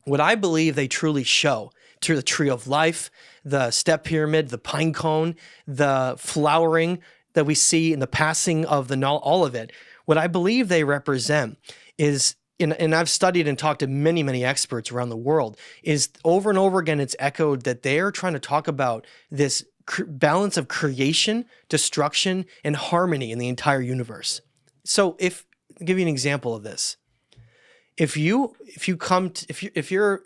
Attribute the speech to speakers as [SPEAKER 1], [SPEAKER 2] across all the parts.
[SPEAKER 1] what I believe they truly show to the tree of life, the step pyramid, the pine cone, the flowering that we see in the passing of all of it, what I believe they represent is, and I've studied and talked to many, many experts around the world, is over and over again, it's echoed that they're trying to talk about this balance of creation, destruction, and harmony in the entire universe. So I'll give you an example of this. If you're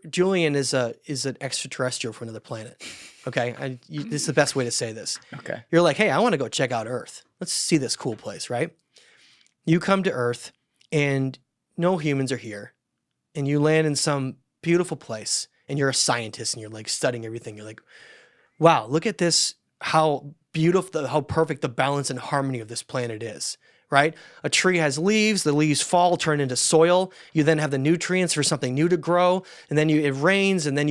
[SPEAKER 1] Julian is an extraterrestrial from another planet, okay? This is the best way to say this.
[SPEAKER 2] Okay.
[SPEAKER 1] You're like, hey, I want to go check out Earth. Let's see this cool place, right? You come to Earth and no humans are here, and you land in some beautiful place, and you're a scientist and you're like studying everything. You're like, wow, look at this, how beautiful, how perfect the balance and harmony of this planet is. Right? A tree has leaves, the leaves fall, turn into soil. You then have the nutrients for something new to grow. And then it rains, and then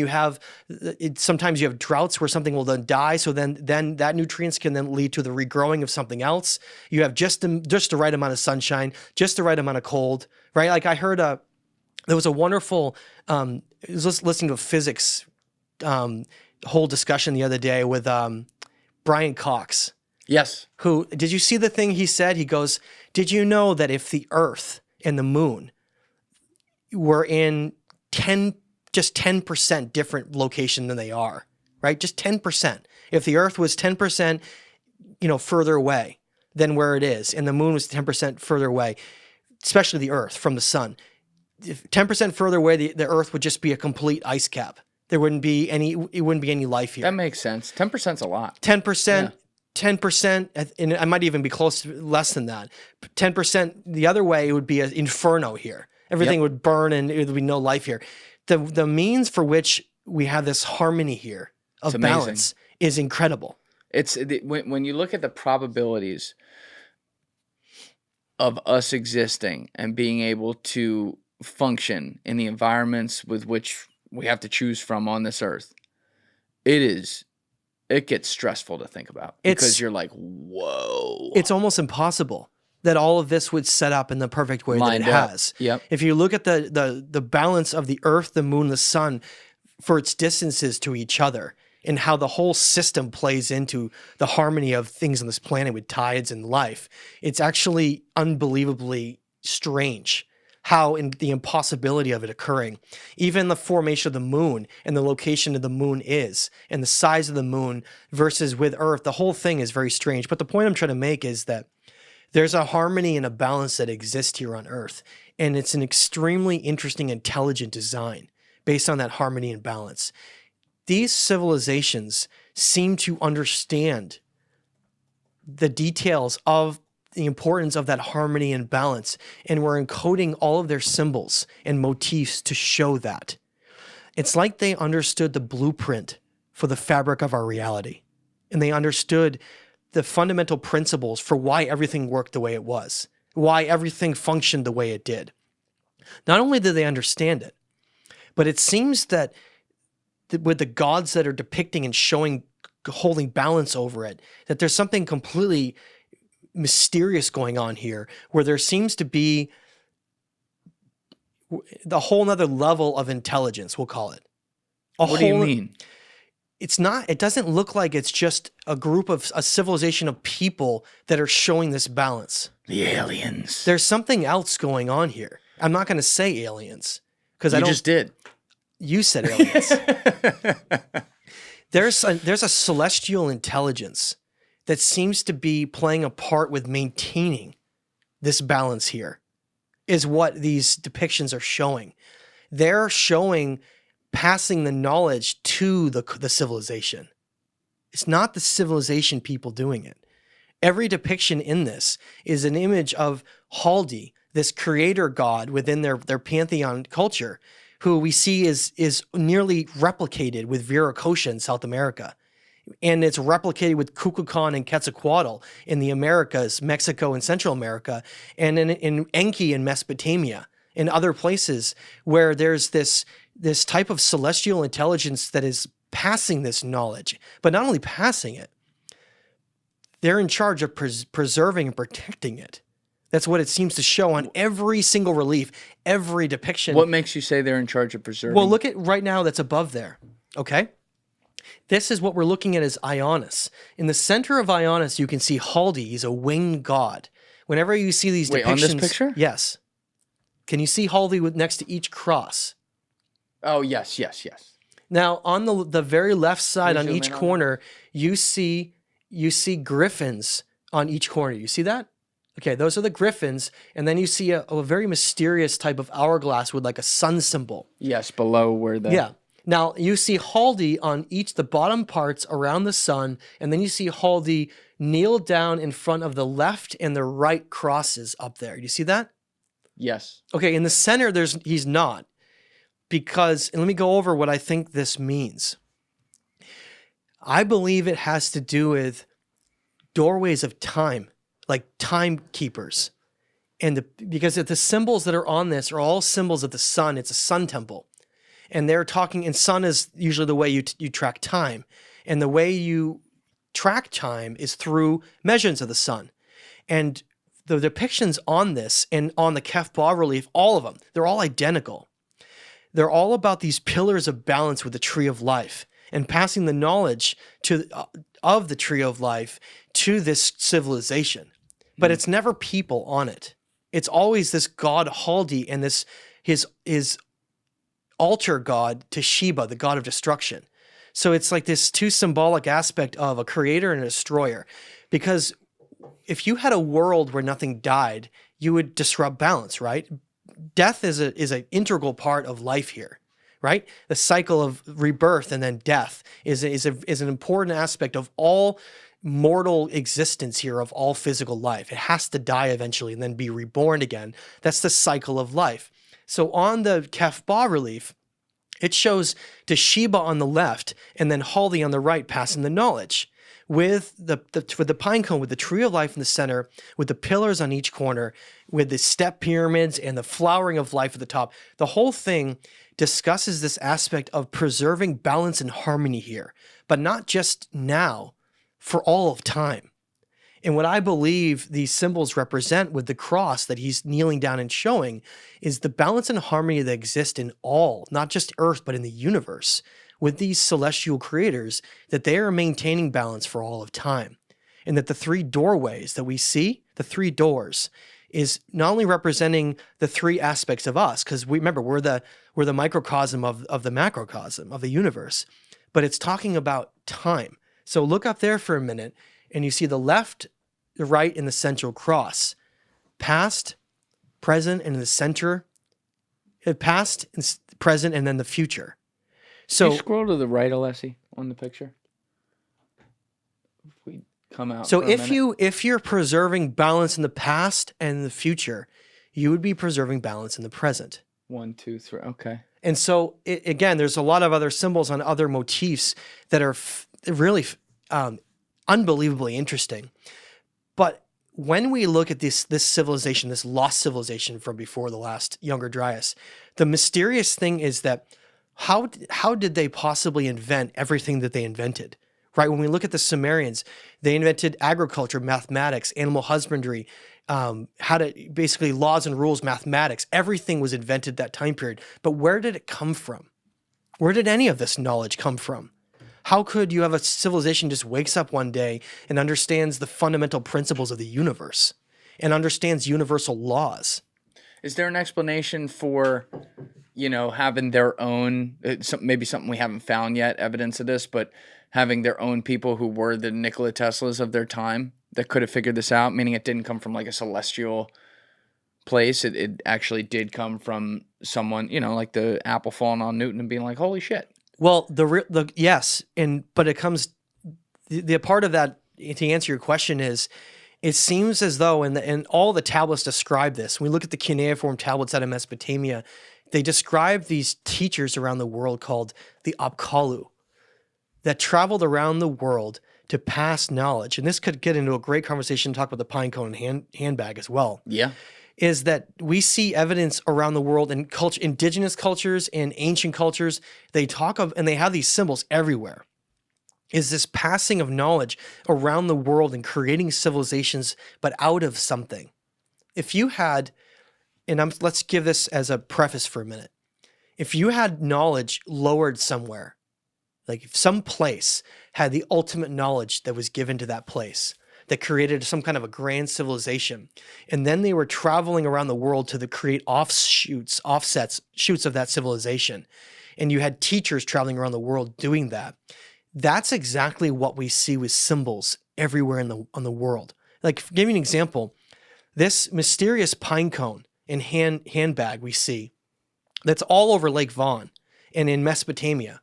[SPEAKER 1] sometimes you have droughts where something will then die. So then that nutrients can then lead to the regrowing of something else. You have just the right amount of sunshine, just the right amount of cold, right? Like I heard there was a wonderful, I was listening to a physics whole discussion the other day with Brian Cox.
[SPEAKER 2] Yes.
[SPEAKER 1] Who, did you see the thing he said? He goes, did you know that if the Earth and the moon were in just 10% different location than they are, right? Just 10%. If the Earth was 10%, further away than where it is, and the moon was 10% further away, especially the Earth from the sun, if 10% further away, the Earth would just be a complete ice cap. There wouldn't be any life here.
[SPEAKER 2] That makes sense. 10%'s a lot.
[SPEAKER 1] 10%.
[SPEAKER 2] Yeah.
[SPEAKER 1] 10%, and I might even be close to less than that. 10% the other way, it would be an inferno here. Everything would burn and there would be no life here. The means for which we have this harmony here of balance is incredible.
[SPEAKER 2] When you look at the probabilities of us existing and being able to function in the environments with which we have to choose from on this earth, it gets stressful to think about because you're like, whoa.
[SPEAKER 1] It's almost impossible that all of this would set up in the perfect way that it has.
[SPEAKER 2] Yep.
[SPEAKER 1] If you look at the balance of the Earth, the moon, the sun, for its distances to each other, and how the whole system plays into the harmony of things on this planet with tides and life, it's actually unbelievably strange how in the impossibility of it occurring. Even the formation of the moon and the location of the moon is, and the size of the moon versus with Earth, the whole thing is very strange. But the point I'm trying to make is that there's a harmony and a balance that exists here on Earth, and it's an extremely interesting, intelligent design based on that harmony and balance. These civilizations seem to understand the details of the importance of that harmony and balance, and we're encoding all of their symbols and motifs to show that. It's like they understood the blueprint for the fabric of our reality, and they understood the fundamental principles for why everything worked the way it was, why everything functioned the way it did. Not only did they understand it, but it seems that with the gods that are depicting and showing, holding balance over it, that there's something completely mysterious going on here, where there seems to be the whole nother level of intelligence, we'll call it.
[SPEAKER 2] What do you mean?
[SPEAKER 1] It doesn't look like it's just a civilization of people that are showing this balance.
[SPEAKER 2] The aliens.
[SPEAKER 1] There's something else going on here. I'm not going to say aliens because I
[SPEAKER 2] just did.
[SPEAKER 1] You said aliens. There's a celestial intelligence that seems to be playing a part with maintaining this balance here, is what these depictions are showing. They're showing passing the knowledge to the civilization. It's not the civilization people doing it. Every depiction in this is an image of Haldi, this creator god within their pantheon culture, who we see is nearly replicated with Viracocha in South America. And it's replicated with Kukulkan and Quetzalcoatl in the Americas, Mexico and Central America, and in Enki in Mesopotamia, and other places where there's this type of celestial intelligence that is passing this knowledge. But not only passing it, they're in charge of preserving and protecting it. That's what it seems to show on every single relief, every depiction.
[SPEAKER 2] What makes you say they're in charge of preserving?
[SPEAKER 1] Well, look at right now that's above there, okay? This is what we're looking at as Ionis. In the center of Ionis, you can see Haldi. He's a winged god. Whenever you see these
[SPEAKER 2] Wait,
[SPEAKER 1] depictions...
[SPEAKER 2] on this picture?
[SPEAKER 1] Yes. Can you see Haldi next to each cross?
[SPEAKER 2] Oh, yes.
[SPEAKER 1] Now, on the very left side,
[SPEAKER 2] Can
[SPEAKER 1] on
[SPEAKER 2] you zoom
[SPEAKER 1] each
[SPEAKER 2] in on
[SPEAKER 1] corner, you see griffins on each corner. You see that? Okay, those are the griffins, and then you see a very mysterious type of hourglass with like a sun symbol.
[SPEAKER 2] Yes, below where the...
[SPEAKER 1] Yeah. Now, you see Haldi on the bottom parts around the sun, and then you see Haldi kneel down in front of the left and the right crosses up there. Do you see that?
[SPEAKER 2] Yes.
[SPEAKER 1] Okay, in the center, he's not. Because, and let me go over what I think this means. I believe it has to do with doorways of time, like timekeepers. Because the symbols that are on this are all symbols of the sun. It's a sun temple. And they're talking, and sun is usually the way you track time. And the way you track time is through measurements of the sun. And the depictions on this and on the Kef bas relief, all of them, they're all identical. They're all about these pillars of balance with the tree of life and passing the knowledge of the tree of life to this civilization. But it's never people on it. It's always this god Haldi and his altar god to Sheba, the god of destruction. So it's like this two symbolic aspect of a creator and a destroyer. Because if you had a world where nothing died, you would disrupt balance, right? Death is an integral part of life here, right? The cycle of rebirth and then death is an important aspect of all mortal existence here, of all physical life. It has to die eventually and then be reborn again. That's the cycle of life. So on the Kef bas relief, it shows Sheba on the left and then Haldi on the right passing the knowledge. With the pine cone, with the tree of life in the center, with the pillars on each corner, with the step pyramids and the flowering of life at the top. The whole thing discusses this aspect of preserving balance and harmony here, but not just now, for all of time. And what I believe these symbols represent with the cross that he's kneeling down and showing is the balance and harmony that exist in all, not just Earth, but in the universe, with these celestial creators, that they are maintaining balance for all of time. And that the three doorways that we see, the three doors, is not only representing the three aspects of us, because remember, we're the microcosm of the macrocosm of the universe, but it's talking about time. So look up there for a minute, and you see the left, the right, and the central cross. Past, present, and in the center. Past, present, and then the future. So
[SPEAKER 2] Can you scroll to the right, Alessi, on the picture? If we come out.
[SPEAKER 1] So
[SPEAKER 2] for a minute.
[SPEAKER 1] if you're preserving balance in the past and the future, you would be preserving balance in the present.
[SPEAKER 2] 1, 2, 3. Okay.
[SPEAKER 1] And so again, there's a lot of other symbols on other motifs that are really unbelievably interesting. But when we look at this civilization, this lost civilization from before the last Younger Dryas, the mysterious thing is that how did they possibly invent everything that they invented? Right? When we look at the Sumerians, they invented agriculture, mathematics, animal husbandry, how to basically laws and rules, mathematics. Everything was invented that time period. But where did it come from? Where did any of this knowledge come from? How could you have a civilization just wakes up one day and understands the fundamental principles of the universe and understands universal laws?
[SPEAKER 2] Is there an explanation for, having their own, maybe something we haven't found yet, evidence of this, but having their own people who were the Nikola Teslas of their time that could have figured this out, meaning it didn't come from like a celestial place. It actually did come from someone, like the apple falling on Newton and being like, holy shit.
[SPEAKER 1] Well, yes, but it comes the part of that to answer your question is, it seems as though and all the tablets describe this. When we look at the cuneiform tablets out of Mesopotamia, they describe these teachers around the world called the Apkallu that traveled around the world to pass knowledge. And this could get into a great conversation, talk about the pine cone and handbag as well.
[SPEAKER 2] Yeah.
[SPEAKER 1] Is that we see evidence around the world in indigenous cultures and ancient cultures. They talk of, and they have these symbols everywhere. Is this passing of knowledge around the world and creating civilizations, but out of something. if you had, let's give this as a preface for a minute. If you had knowledge lowered somewhere, like if some place had the ultimate knowledge that was given to that place, that created some kind of a grand civilization, and then they were traveling around the world to create shoots of that civilization, and you had teachers traveling around the world doing that, that's exactly what we see with symbols everywhere on the world. Like, to give you an example, this mysterious pine cone and handbag we see that's all over Lake Vaughn and in Mesopotamia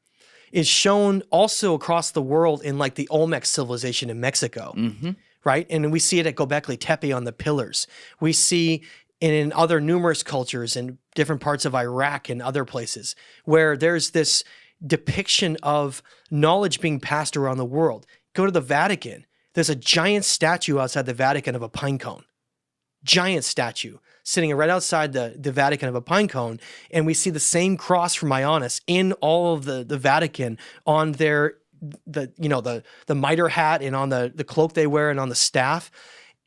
[SPEAKER 1] is shown also across the world in like the Olmec civilization in Mexico, right? And we see it at Göbekli Tepe on the pillars. We see it in other numerous cultures in different parts of Iraq and other places where there's this depiction of knowledge being passed around the world. Go to the Vatican. There's a giant statue outside the Vatican of a pine cone. Giant statue sitting right outside the Vatican of a pine cone. And we see the same cross from Ionis in all of the Vatican on the mitre hat and on the cloak they wear and on the staff.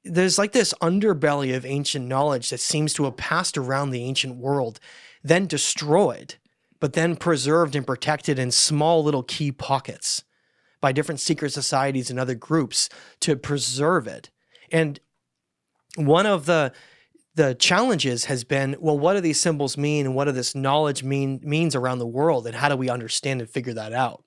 [SPEAKER 1] There's like this underbelly of ancient knowledge that seems to have passed around the ancient world, then destroyed, but then preserved and protected in small little key pockets by different secret societies and other groups to preserve it. And one of the challenges has been, well, what do these symbols mean, and what do this knowledge means around the world, and how do we understand and figure that out?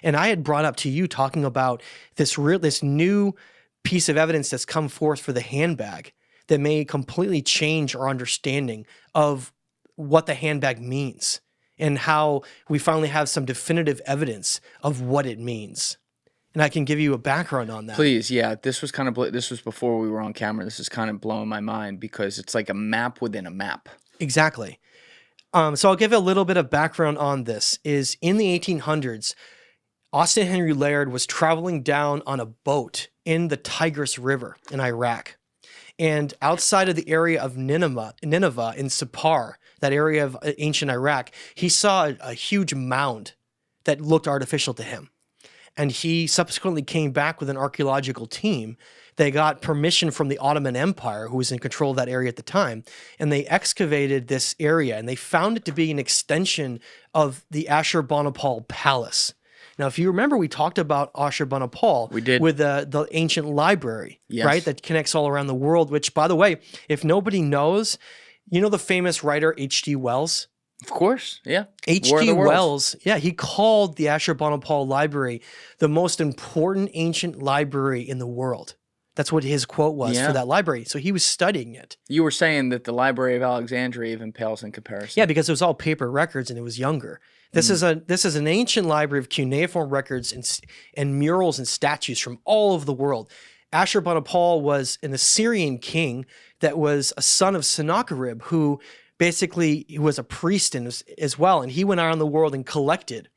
[SPEAKER 1] And I had brought up to you talking about this new piece of evidence that's come forth for the handbag that may completely change our understanding of what the handbag means, and how we finally have some definitive evidence of what it means. And I can give you a background on that.
[SPEAKER 2] Please, yeah. This was before we were on camera. This is kind of blowing my mind because it's like a map within a map.
[SPEAKER 1] Exactly. So I'll give you a little bit of background on this. Is in the 1800s, Austin Henry Layard was traveling down on a boat in the Tigris River in Iraq. And outside of the area of Nineveh in Sippar, that area of ancient Iraq, he saw a huge mound that looked artificial to him. And he subsequently came back with an archaeological team. They got permission from the Ottoman Empire, who was in control of that area at the time, and they excavated this area, and they found it to be an extension of the Ashurbanipal Palace. Now, if you remember, we talked about Ashurbanipal.
[SPEAKER 2] We did.
[SPEAKER 1] With the ancient library,
[SPEAKER 2] yes,
[SPEAKER 1] right, that connects all around the world, which, by the way, if nobody knows, you know the famous writer H.G. Wells?
[SPEAKER 2] Of course, yeah.
[SPEAKER 1] H.G. Wells, yeah, he called the Ashurbanipal Library the most important ancient library in the world. That's what his quote was for that library. So he was studying it.
[SPEAKER 2] You were saying that the Library of Alexandria even pales in comparison.
[SPEAKER 1] Yeah, because it was all paper records and it was younger. This is an ancient library of cuneiform records and murals and statues from all over the world. Ashurbanipal was an Assyrian king that was a son of Sennacherib, who basically he was a priest as well, and he went around the world and collected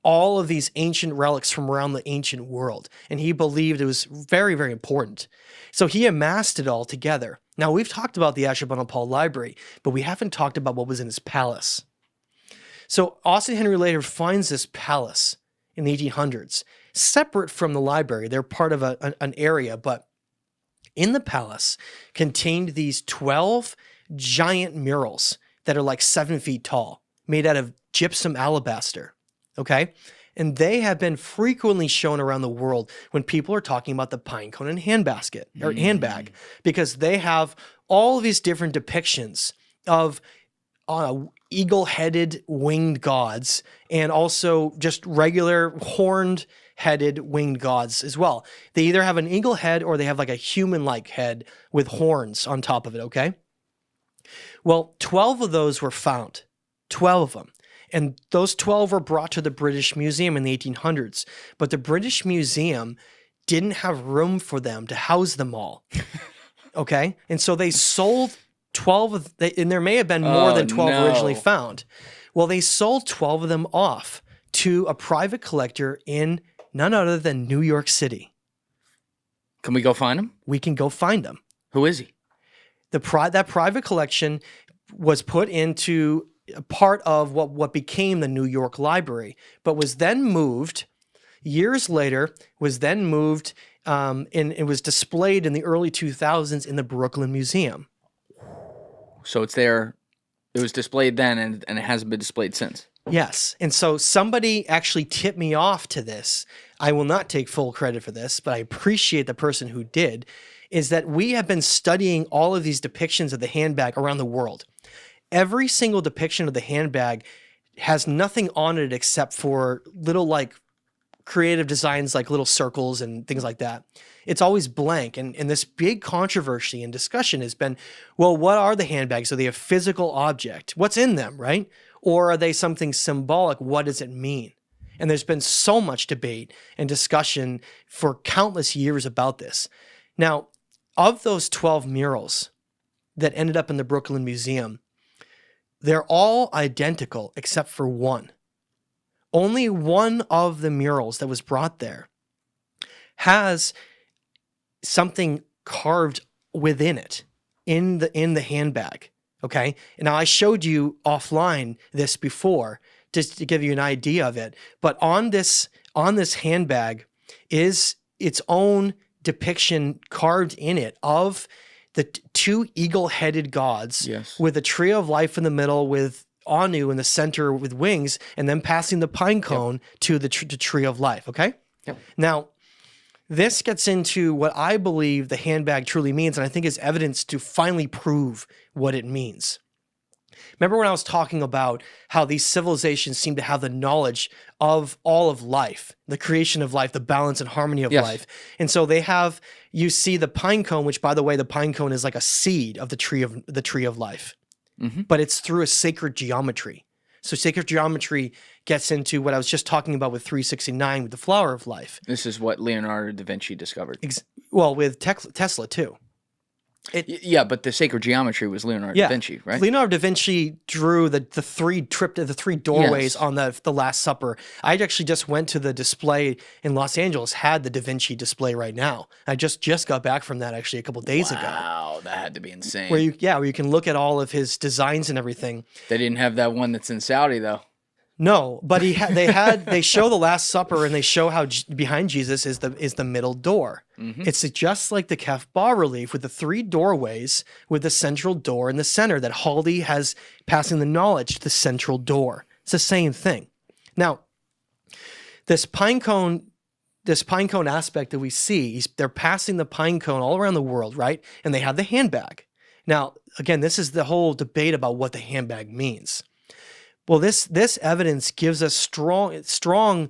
[SPEAKER 1] all of these ancient relics from around the ancient world, and he believed it was very, very important. So he amassed it all together. Now, we've talked about the Ashurbanipal Library, but we haven't talked about what was in his palace. So Austin Henry Layard finds this palace in the 1800s, separate from the library. They're part of an area, but in the palace contained these 12 giant murals that are like 7 feet tall, made out of gypsum alabaster, okay? And they have been frequently shown around the world when people are talking about the pine cone and handbag, because they have all of these different depictions of eagle-headed winged gods and also just regular horned-headed winged gods as well. They either have an eagle head or they have like a human-like head with horns on top of it, okay? Well, 12 of those were found, 12 of them. And those 12 were brought to the British Museum in the 1800s. But the British Museum didn't have room for them to house them all, okay? And so they sold 12 and there may have been more than 12 originally found. Well, they sold 12 of them off to a private collector in none other than New York City.
[SPEAKER 2] Can we go find him?
[SPEAKER 1] We can go find them.
[SPEAKER 2] Who is he?
[SPEAKER 1] That private collection was put into a part of what became the New York Library, but was then moved years later, and it was displayed in the early 2000s in the Brooklyn Museum.
[SPEAKER 2] So it's there. It was displayed then, and it hasn't been displayed since.
[SPEAKER 1] Yes. And so somebody actually tipped me off to this. I will not take full credit for this, but I appreciate the person who did, is that we have been studying all of these depictions of the handbag around the world. Every single depiction of the handbag has nothing on it except for little like creative designs, like little circles and things like that. It's always blank. And this big controversy and discussion has been, well, what are the handbags? Are they a physical object? What's in them, right? Or are they something symbolic? What does it mean? And there's been so much debate and discussion for countless years about this. Now, of those 12 murals that ended up in the Brooklyn Museum, they're all identical except for one. Only one of the murals that was brought there has something carved within it in the handbag. Okay. And now I showed you offline this before just to give you an idea of it. But on this handbag is its own depiction carved in it of the two eagle-headed gods,
[SPEAKER 2] Yes,
[SPEAKER 1] with a tree of life in the middle, with Anu in the center with wings, and then passing the pine cone to the tree of life. Okay.
[SPEAKER 2] Yep.
[SPEAKER 1] Now, this gets into what I believe the handbag truly means, and I think is evidence to finally prove what it means. Remember when I was talking about how these civilizations seem to have the knowledge of all of life, the creation of life, the balance and harmony of
[SPEAKER 2] Yes.
[SPEAKER 1] life. And so they have, you see the pine cone, which by the way, the pine cone is like a seed of the tree of life, but it's through a sacred geometry. So sacred geometry gets into what I was just talking about with 369 with the flower of life.
[SPEAKER 2] this is what Leonardo da Vinci discovered.
[SPEAKER 1] Well, with Tesla too.
[SPEAKER 2] Yeah, but the sacred geometry was Leonardo da Vinci, right?
[SPEAKER 1] Leonardo da Vinci drew the three doorways
[SPEAKER 2] Yes.
[SPEAKER 1] on the Last Supper. I actually just went to the display in Los Angeles, had the Da Vinci display right now. I just got back from that actually a couple days ago.
[SPEAKER 2] Wow, that had to be insane.
[SPEAKER 1] Where you can look at all of his designs and everything.
[SPEAKER 2] They didn't have that one that's in Saudi though.
[SPEAKER 1] No, but they show the Last Supper and they show how behind Jesus is the middle door. It's just like the Kef bas relief with the three doorways with the central door in the center that Haldi has passing the knowledge to the central door. It's the same thing. Now, this pine cone aspect that we see, they're passing the pine cone all around the world, right? And they have the handbag. Now, again, this is the whole debate about what the handbag means. Well, this evidence gives us strong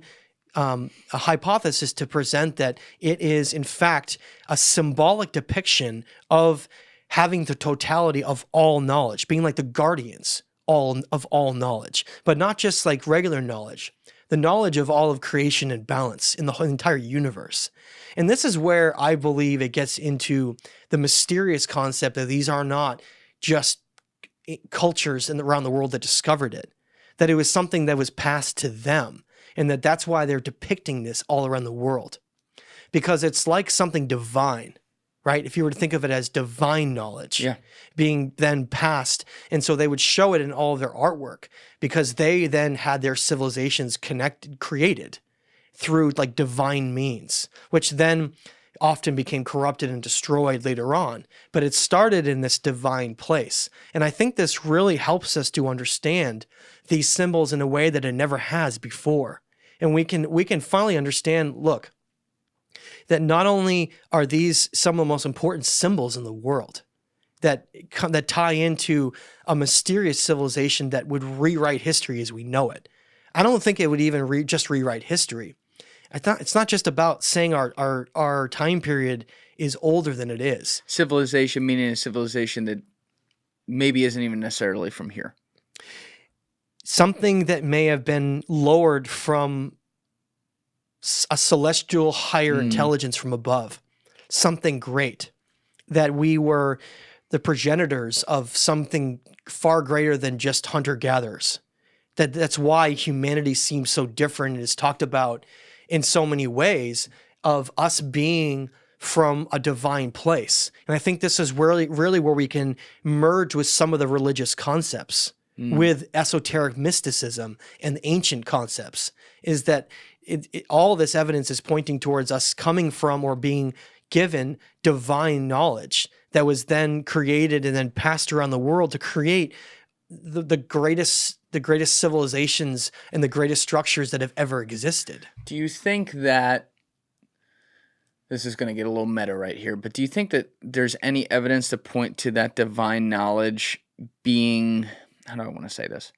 [SPEAKER 1] a hypothesis to present that it is, in fact, a symbolic depiction of having the totality of all knowledge, being like the guardians of all knowledge, but not just like regular knowledge, the knowledge of all of creation and balance in the whole entire universe. And this is where I believe it gets into the mysterious concept that these are not just cultures around the world that discovered it, that it was something that was passed to them, and that's why they're depicting this all around the world. Because it's like something divine, right? If you were to think of it as divine knowledge being then passed. And so they would show it in all of their artwork because they then had their civilizations created through like divine means, which then often became corrupted and destroyed later on. But it started in this divine place. And I think this really helps us to understand these symbols in a way that it never has before. And we can finally understand, look, that not only are these some of the most important symbols in the world that tie into a mysterious civilization that would rewrite history as we know it. I don't think it would even just rewrite history. It's not just about saying our time period is older than it is.
[SPEAKER 2] Civilization meaning a civilization that maybe isn't even necessarily from here.
[SPEAKER 1] Something that may have been lowered from a celestial higher intelligence from above. Something great. That we were the progenitors of something far greater than just hunter-gatherers. That's why humanity seems so different and is talked about in so many ways of us being from a divine place. And I think this is really where we can merge with some of the religious concepts with esoteric mysticism and ancient concepts, is that all of this evidence is pointing towards us coming from or being given divine knowledge that was then created and then passed around the world to create the greatest civilizations and the greatest structures that have ever existed.
[SPEAKER 2] Do you think that this is going to get a little meta right here, but do you think that there's any evidence to point to that divine knowledge being, how do I want to say this,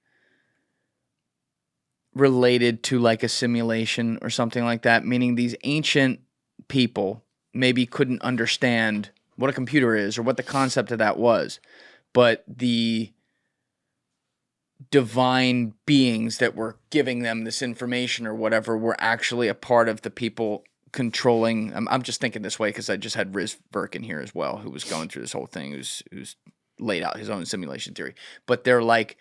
[SPEAKER 2] related to like a simulation or something like that? Meaning these ancient people maybe couldn't understand what a computer is or what the concept of that was, but the divine beings that were giving them this information or whatever were actually a part of the people controlling. I'm just thinking this way because I just had Riz Verk in here as well, who was going through this whole thing, who's laid out his own simulation theory. But they're like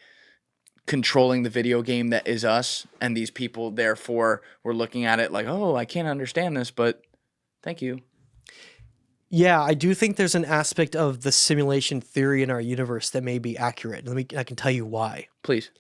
[SPEAKER 2] controlling the video game that is us, and these people therefore were looking at it like, oh, I can't understand this, but thank you.
[SPEAKER 1] Yeah, I do think there's an aspect of the simulation theory in our universe that may be accurate. I can tell you why.
[SPEAKER 2] Please.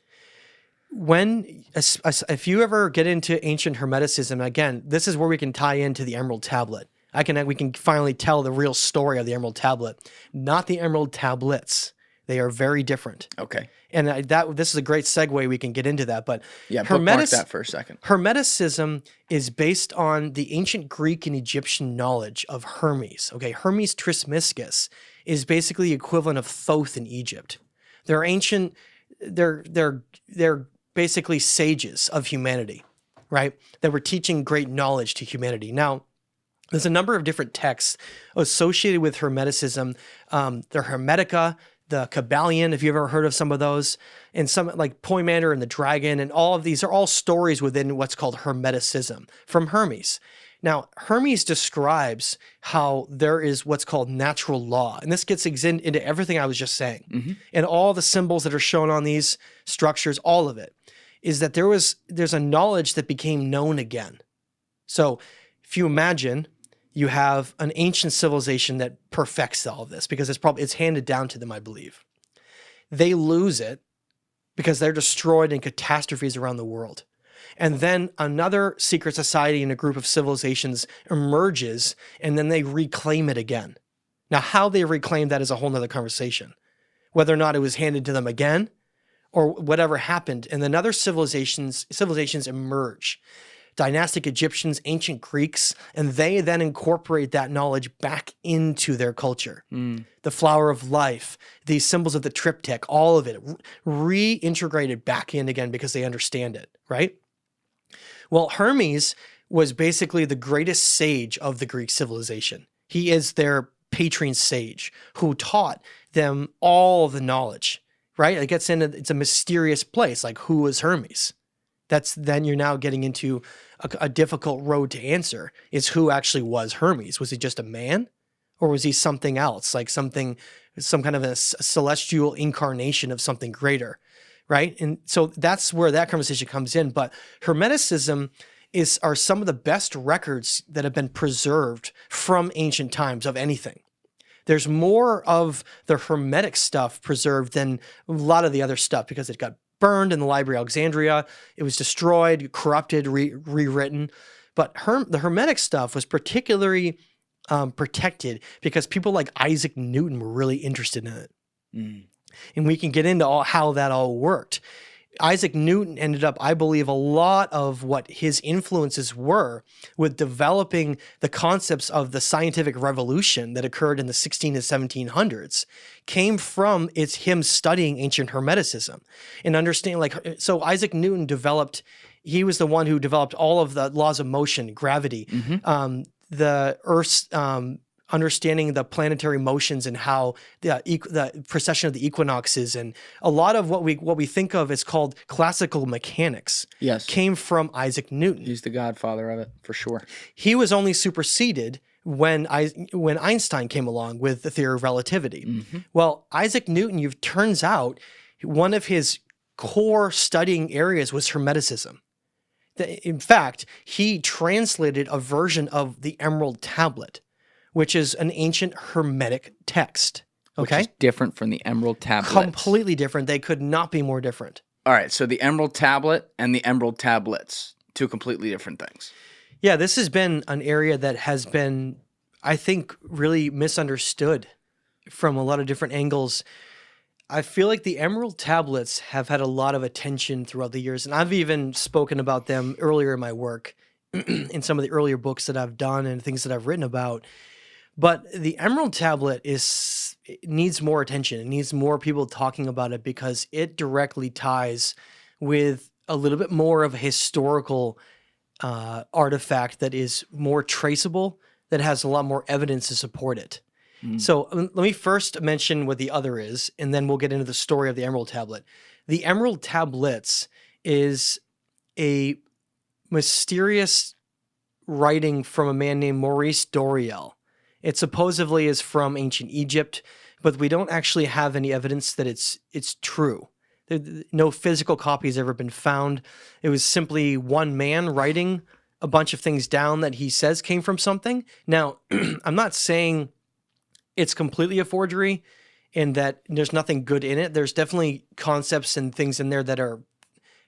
[SPEAKER 1] If you ever get into ancient Hermeticism, again, this is where we can tie into the Emerald Tablet. We can finally tell the real story of the Emerald Tablet, not the Emerald Tablets. They are very different.
[SPEAKER 2] Okay.
[SPEAKER 1] And this is a great segue. We can get into that. But
[SPEAKER 2] yeah, bookmark that for a second.
[SPEAKER 1] Hermeticism is based on the ancient Greek and Egyptian knowledge of Hermes. Okay, Hermes Trismegistus is basically the equivalent of Thoth in Egypt. They're ancient. They're basically sages of humanity, right? That were teaching great knowledge to humanity. Now, there's a number of different texts associated with Hermeticism. The Hermetica, the Kabbalion, if you've ever heard of some of those, and some like Poimander and the Dragon, and all of these are all stories within what's called Hermeticism from Hermes. Now, Hermes describes how there is what's called natural law, and this gets into everything I was just saying. Mm-hmm. And all the symbols that are shown on these structures, all of it, is that there's a knowledge that became known again. So if you imagine you have an ancient civilization that perfects all of this because it's handed down to them, I believe. They lose it because they're destroyed in catastrophes around the world. And then another secret society and a group of civilizations emerges, and then they reclaim it again. Now, how they reclaim that is a whole nother conversation. Whether or not it was handed to them again, or whatever happened, and then other civilizations emerge. Dynastic Egyptians, ancient Greeks, and they then incorporate that knowledge back into their culture. The flower of life, the symbols of the triptych, all of it reintegrated back in again because they understand it, right? Well, Hermes was basically the greatest sage of the Greek civilization. He is their patron sage who taught them all the knowledge, right? It gets into, it's a mysterious place, like who was Hermes? Then you're now getting into a difficult road to answer, is who actually was Hermes? Was he just a man? Or was he something else, like some kind of a celestial incarnation of something greater, right? And so that's where that conversation comes in. But Hermeticism are some of the best records that have been preserved from ancient times of anything. There's more of the Hermetic stuff preserved than a lot of the other stuff because it got burned in the Library of Alexandria. It was destroyed, corrupted, rewritten. But the Hermetic stuff was particularly protected because people like Isaac Newton were really interested in it. And we can get into how that all worked. Isaac Newton ended up, I believe, a lot of what his influences were with developing the concepts of the scientific revolution that occurred in the 16 and 1700s came from him studying ancient Hermeticism and understanding, so Isaac Newton he was the one who developed all of the laws of motion, gravity, the Earth's understanding the planetary motions and how the precession of the equinoxes and a lot of what we think of as called classical mechanics came from Isaac Newton.
[SPEAKER 2] He's the godfather of it, for sure.
[SPEAKER 1] He was only superseded when Einstein came along with the theory of relativity. Well, Isaac Newton, turns out one of his core studying areas was Hermeticism. In fact, he translated a version of the Emerald Tablet, which is an ancient Hermetic text. Okay?
[SPEAKER 2] Which is different from the Emerald Tablet.
[SPEAKER 1] Completely different. They could not be more different.
[SPEAKER 2] All right, so the Emerald Tablet and the Emerald Tablets, two completely different things.
[SPEAKER 1] Yeah, this has been an area that has been, I think, really misunderstood from a lot of different angles. I feel like the Emerald Tablets have had a lot of attention throughout the years, and I've even spoken about them earlier in my work in some of the earlier books that I've done and things that I've written about. But the Emerald Tablet it needs more attention. It needs more people talking about it because it directly ties with a little bit more of a historical artifact that is more traceable, that has a lot more evidence to support it. So let me first mention what the other is, and then we'll get into the story of the Emerald Tablet. The Emerald Tablets is a mysterious writing from a man named Maurice Dorey. It supposedly is from ancient Egypt, but we don't actually have any evidence that it's true. No physical copy has ever been found. It was simply one man writing a bunch of things down that he says came from something. Now, I'm not saying it's completely a forgery and that there's nothing good in it. There's definitely concepts and things in there that are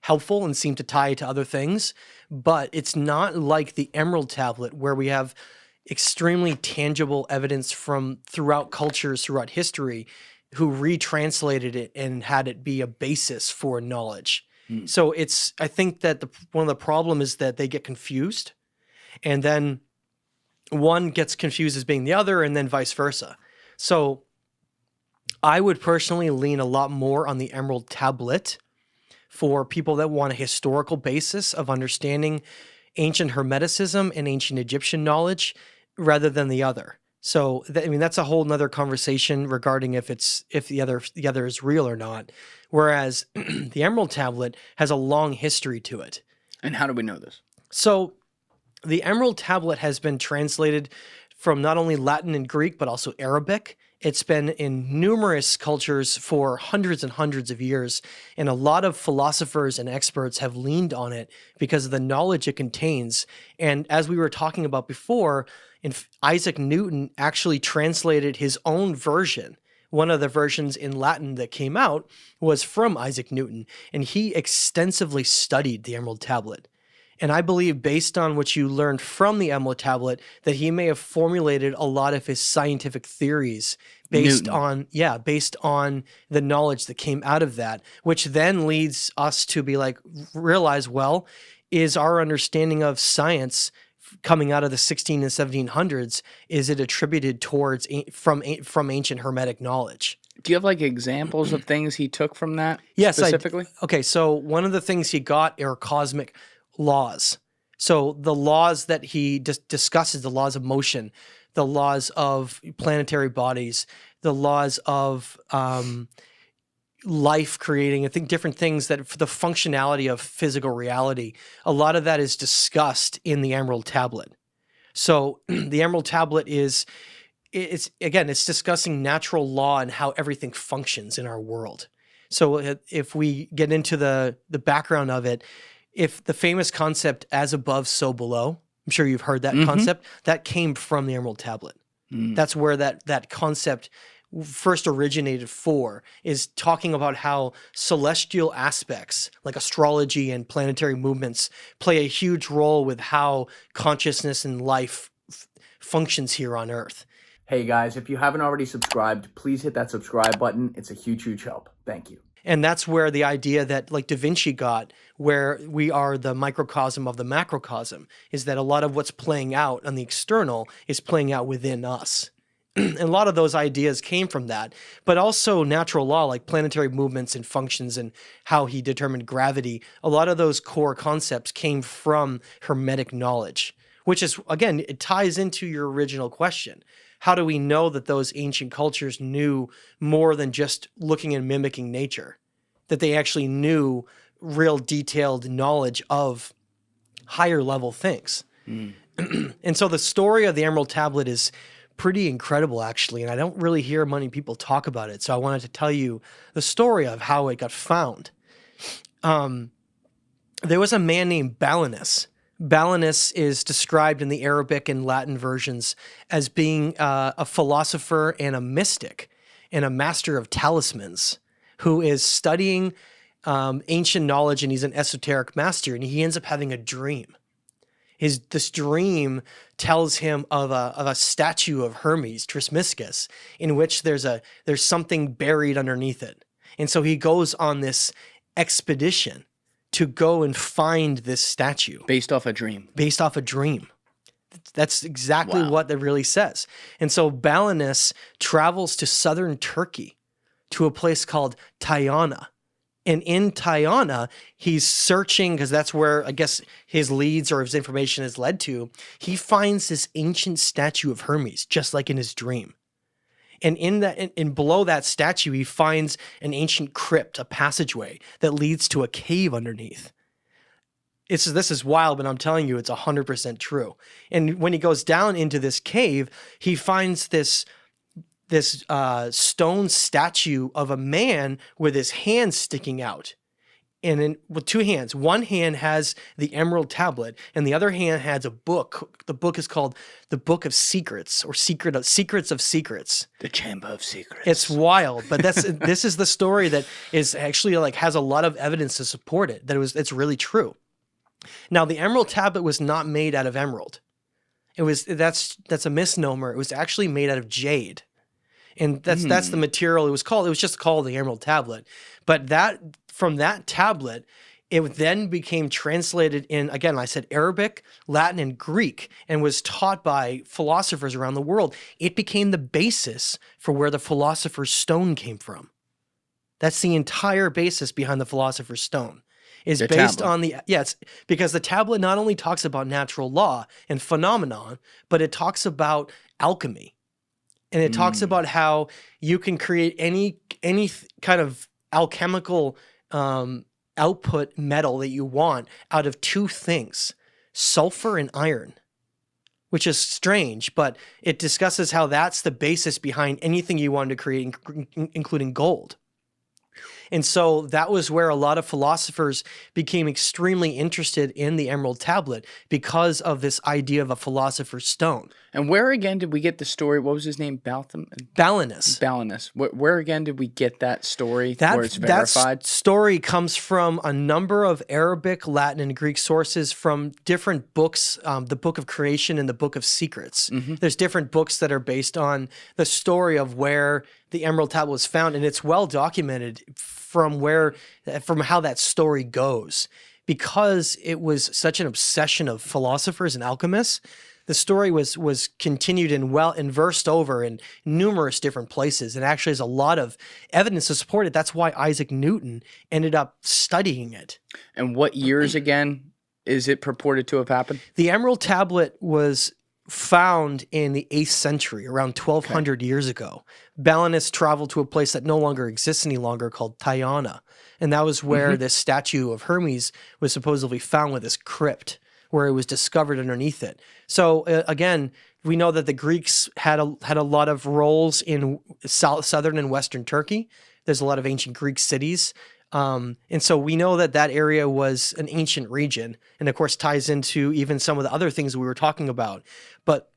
[SPEAKER 1] helpful and seem to tie to other things, but it's not like the Emerald Tablet where we have extremely tangible evidence from throughout cultures, throughout history, who retranslated it and had it be a basis for knowledge. So I think that one of the problem is that they get confused, and then one gets confused as being the other, and then vice versa. So I would personally lean a lot more on the Emerald Tablet for people that want a historical basis of understanding ancient Hermeticism and ancient Egyptian knowledge rather than the other. So that's a whole nother conversation regarding if the other is real or not. Whereas the Emerald Tablet has a long history to it.
[SPEAKER 2] And how do we know this?
[SPEAKER 1] So the Emerald Tablet has been translated from not only Latin and Greek, but also Arabic. It's been in numerous cultures for hundreds and hundreds of years, and a lot of philosophers and experts have leaned on it because of the knowledge it contains. And as we were talking about before, Isaac Newton actually translated his own version. One of the versions in Latin that came out was from Isaac Newton, and he extensively studied the Emerald Tablet. And I believe, based on what you learned from the Emerald Tablet, that he may have formulated a lot of his scientific theories based on the knowledge that came out of that, which then leads us to be like, realize, well, is our understanding of science coming out of the 16 and 1700s, is it attributed towards from ancient Hermetic knowledge?
[SPEAKER 2] Do you have like examples of things he took from that
[SPEAKER 1] specifically? Okay, so one of the things he got are cosmic laws. So the laws that he discusses, the laws of motion, the laws of planetary bodies, the laws of life creating, I think different things that for the functionality of physical reality, a lot of that is discussed in the Emerald Tablet. So the Emerald Tablet it's discussing natural law and how everything functions in our world. So if we get into the background of it, if the famous concept as above, so below, I'm sure you've heard that concept, that came from the Emerald Tablet. That's where that concept first originated is talking about how celestial aspects like astrology and planetary movements play a huge role with how consciousness and life functions here on Earth.
[SPEAKER 3] Hey guys, if you haven't already subscribed, please hit that subscribe button. It's a huge, huge help. Thank you.
[SPEAKER 1] And that's where the idea that like Da Vinci got, where we are the microcosm of the macrocosm, is that a lot of what's playing out on the external is playing out within us. And a lot of those ideas came from that, but also natural law, like planetary movements and functions and how he determined gravity. A lot of those core concepts came from Hermetic knowledge, which is, again, it ties into your original question. How do we know that those ancient cultures knew more than just looking and mimicking nature? That they actually knew real detailed knowledge of higher level things. And so the story of the Emerald Tablet is pretty incredible, actually, and I don't really hear many people talk about it. So I wanted to tell you the story of how it got found. There was a man named Balinus. Balinus is described in the Arabic and Latin versions as being a philosopher and a mystic and a master of talismans who is studying ancient knowledge, and he's an esoteric master, and he ends up having a dream. This dream tells him of a statue of Hermes Trismegistus, in which there's something buried underneath it. And so he goes on this expedition to go and find this statue.
[SPEAKER 2] Based off a dream.
[SPEAKER 1] Based off a dream. That's exactly
[SPEAKER 2] Wow.
[SPEAKER 1] what it really says. And so Balinus travels to southern Turkey to a place called Tyana. And in Tyana, he's searching, because that's where I guess his leads or his information has led to. He finds this ancient statue of Hermes, just like in his dream. And below that statue, he finds an ancient crypt, a passageway that leads to a cave underneath. This is wild, but I'm telling you, it's 100% true. And when he goes down into this cave, he finds this stone statue of a man with his hand sticking out, and with two hands. One hand has the emerald tablet, and the other hand has a book. The book is called the Book of Secrets, or Secrets of Secrets.
[SPEAKER 2] The Chamber of Secrets.
[SPEAKER 1] It's wild, but this is the story that is actually like has a lot of evidence to support it. It's really true. Now, the emerald tablet was not made out of emerald. That's a misnomer. It was actually made out of jade. And that's the material it was called. It was just called the emerald tablet. But from that tablet, it then became translated in, again, I said Arabic, Latin, and Greek, and was taught by philosophers around the world. It became the basis for where the Philosopher's Stone came from. That's the entire basis behind the Philosopher's Stone. Is
[SPEAKER 2] The
[SPEAKER 1] based
[SPEAKER 2] tablet.
[SPEAKER 1] on it's because the tablet not only talks about natural law and phenomenon, but it talks about alchemy. And it talks about how you can create any kind of alchemical output metal that you want out of two things, sulfur and iron, which is strange, but it discusses how that's the basis behind anything you wanted to create, including gold. And so that was where a lot of philosophers became extremely interested in the emerald tablet, because of this idea of a philosopher's stone.
[SPEAKER 2] And where again did we get the story? What was his name?
[SPEAKER 1] Balinus.
[SPEAKER 2] Balinus. Where again did we get that story where it's verified?
[SPEAKER 1] That story comes from a number of Arabic, Latin, and Greek sources from different books, the Book of Creation and the Book of Secrets. There's different books that are based on the story of where the emerald tablet was found, and it's well documented from how that story goes. Because it was such an obsession of philosophers and alchemists, the story was continued and versed over in numerous different places, and actually has a lot of evidence to support it. That's why Isaac Newton ended up studying it.
[SPEAKER 2] And what years again is it purported to have happened?
[SPEAKER 1] The emerald tablet was found in the 8th century, around 1200 years ago. Balinus traveled to a place that no longer exists any longer, called Tyana. And that was where this statue of Hermes was supposedly found, with this crypt where it was discovered underneath it. So again, we know that the Greeks had a lot of roles in southern and western Turkey. There's a lot of ancient Greek cities. And so we know that area was an ancient region, and of course ties into even some of the other things we were talking about. But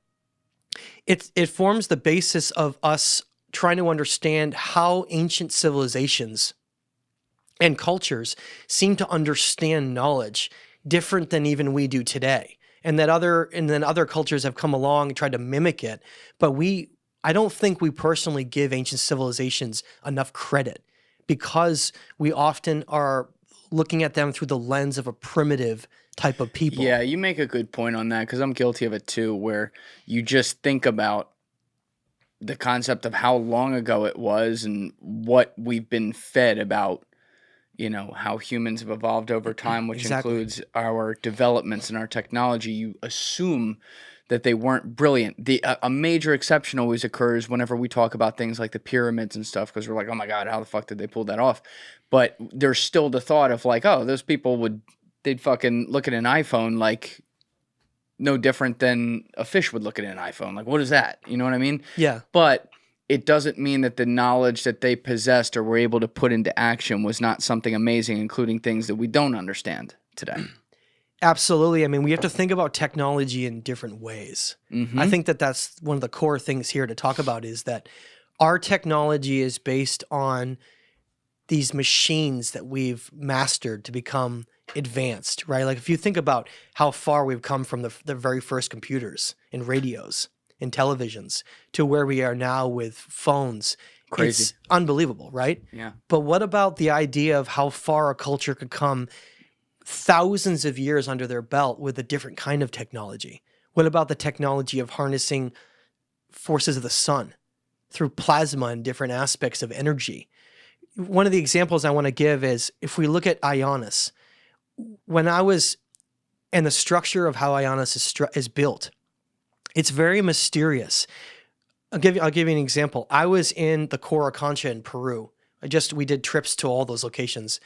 [SPEAKER 1] it forms the basis of us trying to understand how ancient civilizations and cultures seem to understand knowledge different than even we do today. And then other cultures have come along and tried to mimic it. But I don't think we personally give ancient civilizations enough credit, because we often are looking at them through the lens of a primitive type of people.
[SPEAKER 2] Yeah, you make a good point on that, because I'm guilty of it too, where you just think about the concept of how long ago it was and what we've been fed about, how humans have evolved over time, which includes our developments and our technology. You assume that they weren't brilliant. A major exception always occurs whenever we talk about things like the pyramids and stuff, because we're like, oh my God, how the fuck did they pull that off? But there's still the thought of like, oh, those people they'd fucking look at an iPhone like no different than a fish would look at an iPhone. Like, what is that? You know what I mean?
[SPEAKER 1] Yeah.
[SPEAKER 2] But it doesn't mean that the knowledge that they possessed or were able to put into action was not something amazing, including things that we don't understand today.
[SPEAKER 1] Absolutely. I mean, we have to think about technology in different ways. I think that's one of the core things here to talk about, is that our technology is based on these machines that we've mastered to become advanced, right? Like if you think about how far we've come from the very first computers and radios and televisions to where we are now with phones,
[SPEAKER 2] Crazy.
[SPEAKER 1] it's unbelievable, right?
[SPEAKER 2] Yeah.
[SPEAKER 1] But what about the idea of how far a culture could come thousands of years under their belt with a different kind of technology? What about the technology of harnessing forces of the sun through plasma and different aspects of energy? One of the examples I want to give is if we look at Ionis, and the structure of how Ionis is built, it's very mysterious. I'll give you an example. I was in the Coricancha in Peru. We did trips to all those locations.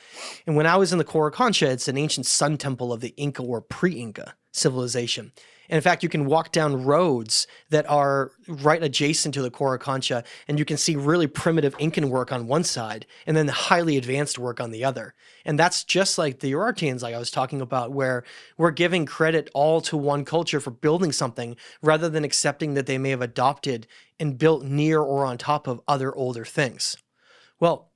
[SPEAKER 1] And when I was in the Coricancha, it's an ancient sun temple of the Inca or pre-Inca civilization. And in fact, you can walk down roads that are right adjacent to the Coricancha, and you can see really primitive Incan work on one side, and then the highly advanced work on the other. And that's just like the Urartians, like I was talking about, where we're giving credit all to one culture for building something, rather than accepting that they may have adopted and built near or on top of other older things. Well,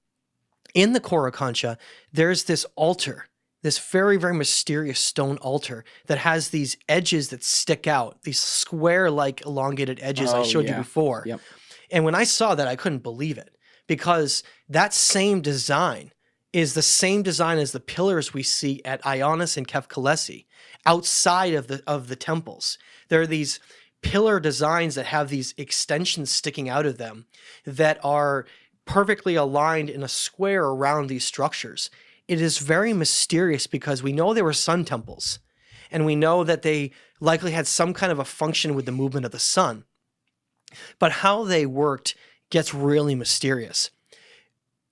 [SPEAKER 1] in the Coricancha, there's this altar, this very, very mysterious stone altar that has these edges that stick out, these square-like elongated edges I showed you before.
[SPEAKER 2] Yep.
[SPEAKER 1] And when I saw that, I couldn't believe it, because that same design is the same design as the pillars we see at Ionis and Kefkalesi outside of the temples. There are these pillar designs that have these extensions sticking out of them that are perfectly aligned in a square around these structures. It is very mysterious because we know they were sun temples, and we know that they likely had some kind of a function with the movement of the sun. But how they worked gets really mysterious.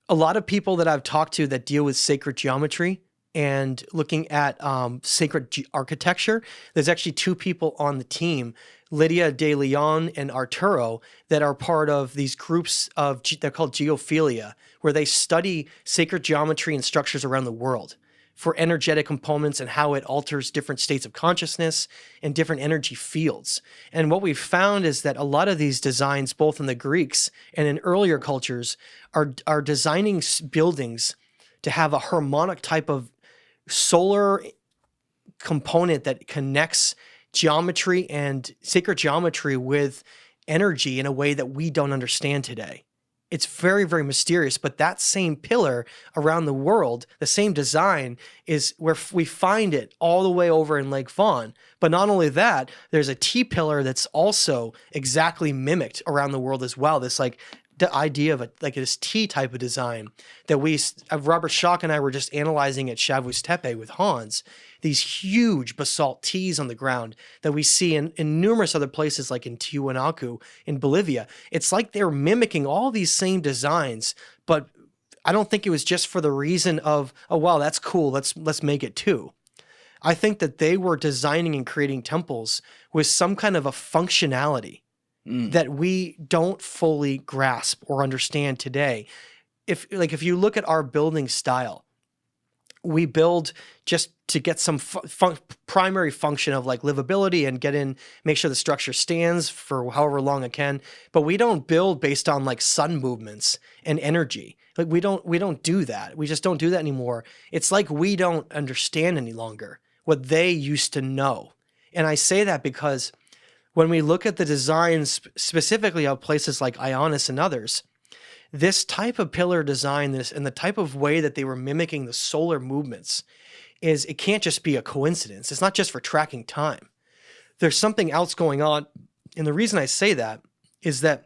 [SPEAKER 1] A lot of people that I've talked to that deal with sacred geometry and looking at sacred architecture, there's actually two people on the team, Lydia de Leon and Arturo, that are part of these groups they're called Geophilia, where they study sacred geometry and structures around the world for energetic components and how it alters different states of consciousness and different energy fields. And what we've found is that a lot of these designs, both in the Greeks and in earlier cultures, are designing buildings to have a harmonic type of solar component that connects geometry and sacred geometry with energy in a way that we don't understand today. It's very, very mysterious, but that same pillar around the world, the same design, is where we find it all the way over in Lake Vaughan. But not only that, there's a T-pillar that's also exactly mimicked around the world as well. This the idea of this T type of design that Robert Schock and I were just analyzing at Chavus Tepe with Hans, these huge basalt T's on the ground that we see in numerous other places like in Tiwanaku in Bolivia. It's like they're mimicking all these same designs, but I don't think it was just for the reason of, oh, wow, that's cool, let's make it too. I think that they were designing and creating temples with some kind of a functionality that we don't fully grasp or understand today. If you look at our building style, we build just to get some primary function of livability and make sure the structure stands for however long it can. But we don't build based on sun movements and energy. We don't do that. We just don't do that anymore. It's like we don't understand any longer what they used to know. And I say that because when we look at the designs specifically of places like Ionis and others, this type of pillar design, and the type of way that they were mimicking the solar movements, it can't just be a coincidence. It's not just for tracking time. There's something else going on. And the reason I say that is that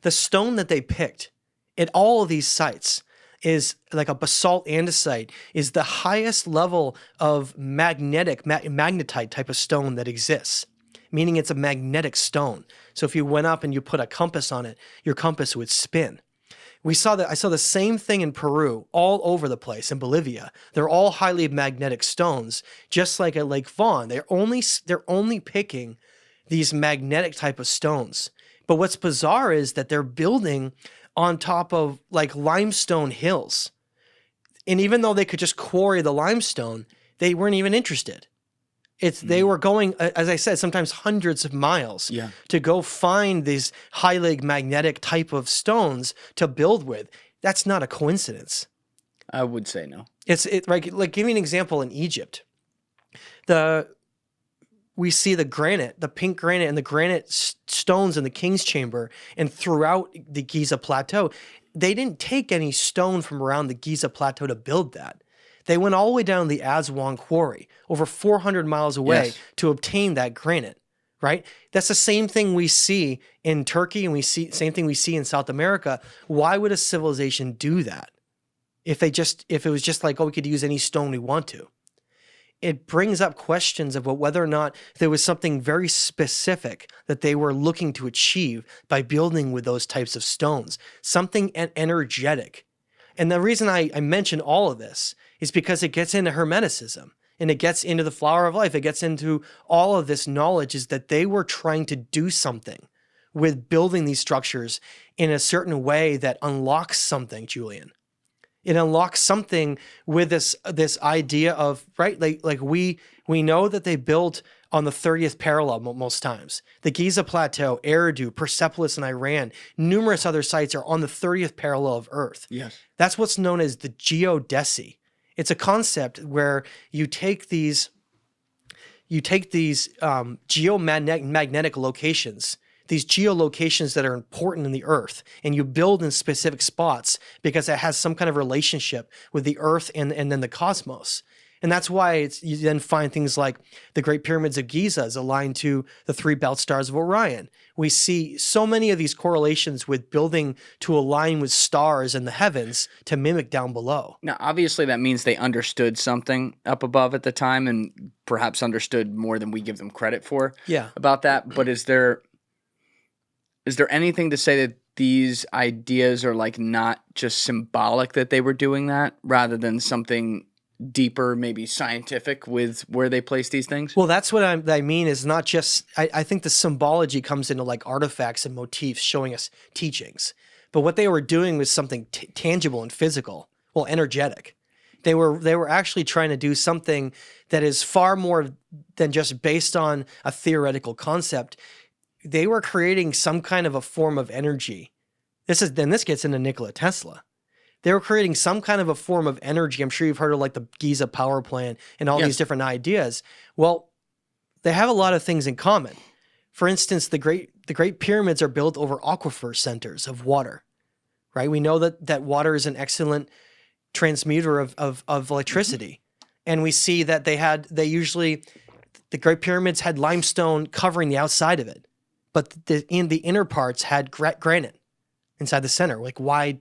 [SPEAKER 1] the stone that they picked at all of these sites is like a basalt andesite, is the highest level of magnetite type of stone that exists. Meaning it's a magnetic stone. So if you went up and you put a compass on it, your compass would spin. I saw the same thing in Peru, all over the place, in Bolivia. They're all highly magnetic stones, just like at Lake Vaughan. They're only picking these magnetic type of stones. But what's bizarre is that they're building on top of limestone hills. And even though they could just quarry the limestone, they weren't even interested. They were going, as I said, sometimes hundreds of miles to go find these highly magnetic type of stones to build with. That's not a coincidence.
[SPEAKER 2] I would say no.
[SPEAKER 1] It's like give me an example in Egypt. We see the granite, the pink granite and the granite stones in the King's Chamber and throughout the Giza Plateau. They didn't take any stone from around the Giza Plateau to build that. They went all the way down the Aswan Quarry, over 400 miles away,
[SPEAKER 2] Yes.
[SPEAKER 1] to obtain that granite, right? That's the same thing we see in Turkey and same thing we see in South America. Why would a civilization do that? If it was just like, oh, we could use any stone we want to. It brings up questions about whether or not there was something very specific that they were looking to achieve by building with those types of stones, something energetic. And the reason I mention all of this is because it gets into Hermeticism and it gets into the flower of life. It gets into all of this knowledge, is that they were trying to do something with building these structures in a certain way that unlocks something, Julian. It unlocks something with this idea of, right, like we know that they built on the 30th parallel most times. The Giza Plateau, Eridu, Persepolis in Iran, numerous other sites are on the 30th parallel of Earth.
[SPEAKER 2] Yes.
[SPEAKER 1] That's what's known as the geodesy. It's a concept where you take these geomagnetic locations, these geolocations that are important in the Earth, and you build in specific spots because it has some kind of relationship with the Earth and then the cosmos. And that's why you then find things like the Great Pyramids of Giza is aligned to the 3 belt stars of Orion. We see so many of these correlations with building to align with stars in the heavens to mimic down below.
[SPEAKER 2] Now, obviously, that means they understood something up above at the time, and perhaps understood more than we give them credit for.
[SPEAKER 1] Yeah.
[SPEAKER 2] About that. But is there anything to say that these ideas are like not just symbolic that they were doing that, rather than something deeper, maybe scientific, with where they place these things?
[SPEAKER 1] Well, that's what I mean is not just, I think the symbology comes into like artifacts and motifs showing us teachings. But what they were doing was something tangible and physical, well, energetic. They were actually trying to do something that is far more than just based on a theoretical concept. They were creating some kind of a form of energy. This gets into Nikola Tesla. They were creating some kind of a form of energy. I'm sure you've heard of like the Giza power plant and all
[SPEAKER 2] Yes.
[SPEAKER 1] these different ideas. Well, they have a lot of things in common. For instance, the Great Pyramids are built over aquifer centers of water, right? We know that water is an excellent transmuter of electricity. And we see that the Great Pyramids had limestone covering the outside of it, but the inner parts had granite inside the center. Like, why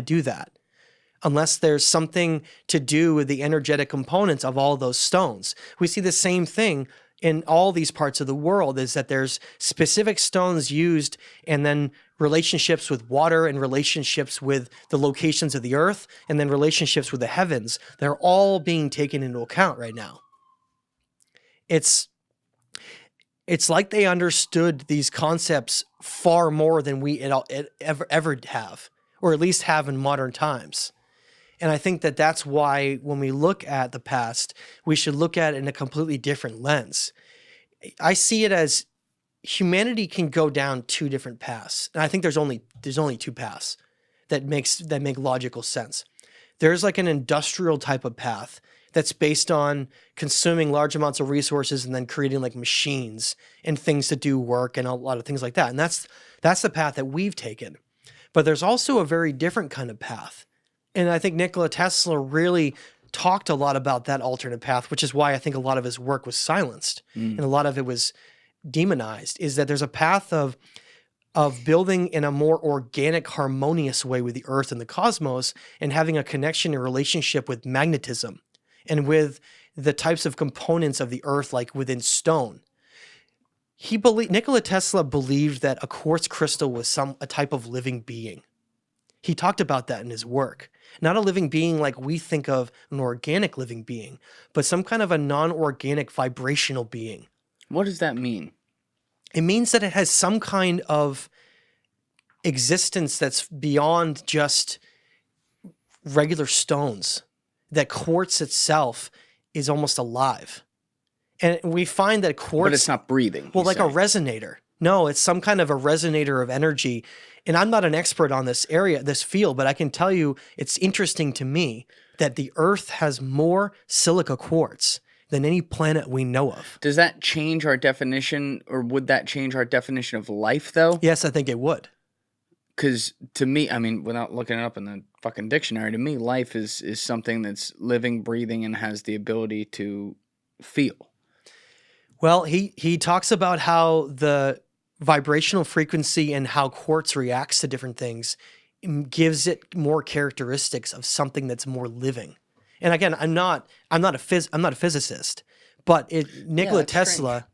[SPEAKER 1] do that? Unless there's something to do with the energetic components of all those stones. We see the same thing in all these parts of the world, is that there's specific stones used, and then relationships with water and relationships with the locations of the earth, and then relationships with the heavens. They're all being taken into account right now. It's like they understood these concepts far more than we ever have, or at least have in modern times. And I think that that's why when we look at the past, we should look at it in a completely different lens. I see it as humanity can go down 2 different paths. And I think there's only 2 paths that make logical sense. There's like an industrial type of path that's based on consuming large amounts of resources and then creating like machines and things to do work and a lot of things like that. And that's the path that we've taken. But there's also a very different kind of path. And I think Nikola Tesla really talked a lot about that alternate path, which is why I think a lot of his work was silenced and a lot of it was demonized, is that there's a path of building in a more organic, harmonious way with the earth and the cosmos, and having a connection and relationship with magnetism and with the types of components of the earth, like within stone. Nikola Tesla believed that a quartz crystal was a type of living being. He talked about that in his work. Not a living being like we think of an organic living being, but some kind of a non-organic vibrational being.
[SPEAKER 2] What does that mean?
[SPEAKER 1] It means that it has some kind of existence that's beyond just regular stones, that quartz itself is almost alive. And we find that quartz...
[SPEAKER 2] But it's not breathing.
[SPEAKER 1] Well, like a resonator. No, it's some kind of a resonator of energy. And I'm not an expert on this field, but I can tell you it's interesting to me that the Earth has more silica quartz than any planet we know of.
[SPEAKER 2] Does that change our definition, or would that change our definition of life, though?
[SPEAKER 1] Yes, I think it would.
[SPEAKER 2] Because to me, I mean, without looking it up in the fucking dictionary, to me, life is something that's living, breathing, and has the ability to feel.
[SPEAKER 1] Well, he talks about how the vibrational frequency and how quartz reacts to different things gives it more characteristics of something that's more living. And again, I'm not a physicist, but Nikola Tesla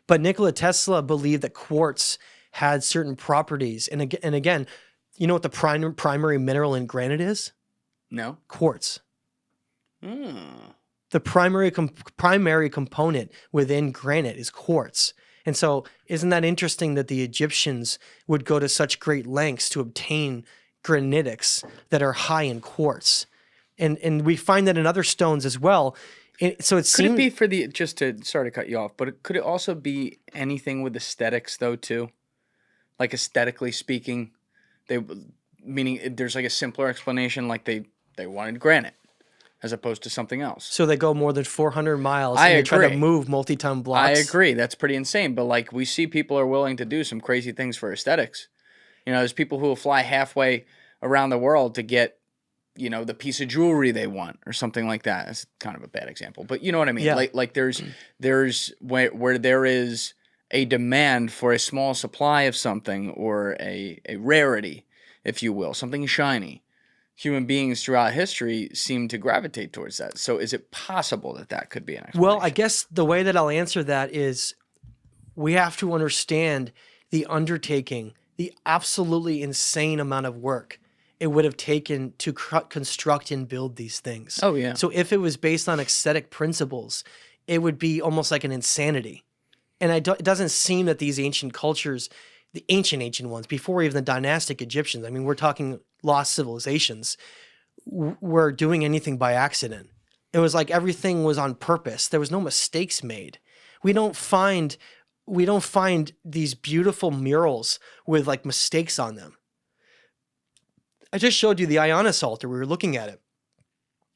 [SPEAKER 1] believed that quartz had certain properties. And again, you know what the primary mineral in granite is?
[SPEAKER 2] No.
[SPEAKER 1] Quartz.
[SPEAKER 2] Hmm.
[SPEAKER 1] The primary component within granite is quartz. And so isn't that interesting that the Egyptians would go to such great lengths to obtain granitics that are high in quartz? And we find that in other stones as well. So it
[SPEAKER 2] Could it be for the, sorry to cut you off, but could it also be anything with aesthetics though too? Like aesthetically speaking, meaning there's like a simpler explanation, like they wanted granite as opposed to something else.
[SPEAKER 1] So they go more than 400 miles
[SPEAKER 2] I
[SPEAKER 1] and they
[SPEAKER 2] agree.
[SPEAKER 1] try to move multi-ton blocks.
[SPEAKER 2] I agree. That's pretty insane. But like we see people are willing to do some crazy things for aesthetics. You know, there's people who will fly halfway around the world to get, you know, the piece of jewelry they want or something like that. That's kind of a bad example, but you know what I mean?
[SPEAKER 1] Yeah.
[SPEAKER 2] Like there's where there is a demand for a small supply of something or a rarity, if you will, something shiny. Human beings throughout history seem to gravitate towards that. So is it possible that that could be an explanation?
[SPEAKER 1] Well, I guess the way that I'll answer that is we have to understand the undertaking, the absolutely insane amount of work it would have taken to construct and build these things.
[SPEAKER 2] Oh, yeah.
[SPEAKER 1] So if it was based on aesthetic principles, it would be almost like an insanity. And it doesn't seem that these ancient cultures, the ancient ones, before even the dynastic Egyptians, I mean, we're talking lost civilizations, were doing anything by accident. It was like everything was on purpose. There was no mistakes made. We don't find these beautiful murals with like mistakes on them. I just showed you the Ionis altar. We were looking at it.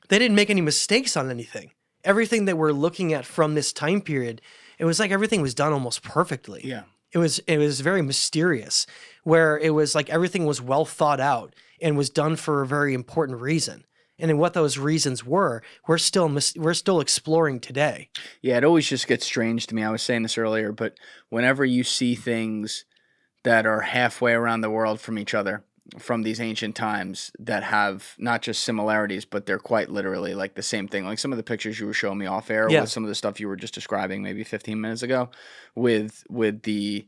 [SPEAKER 1] They didn't make any mistakes on anything. Everything that we're looking at from this time period, it was like everything was done almost perfectly.
[SPEAKER 2] Yeah.
[SPEAKER 1] It was very mysterious, where it was like everything was well thought out and was done for a very important reason. And what those reasons were, we're still exploring today.
[SPEAKER 2] Yeah, it always just gets strange to me. I was saying this earlier, but whenever you see things that are halfway around the world from each other, from these ancient times, that have not just similarities, but they're quite literally like the same thing. Like some of the pictures you were showing me off air,
[SPEAKER 1] Yeah.
[SPEAKER 2] with some of the stuff you were just describing maybe 15 minutes ago, with the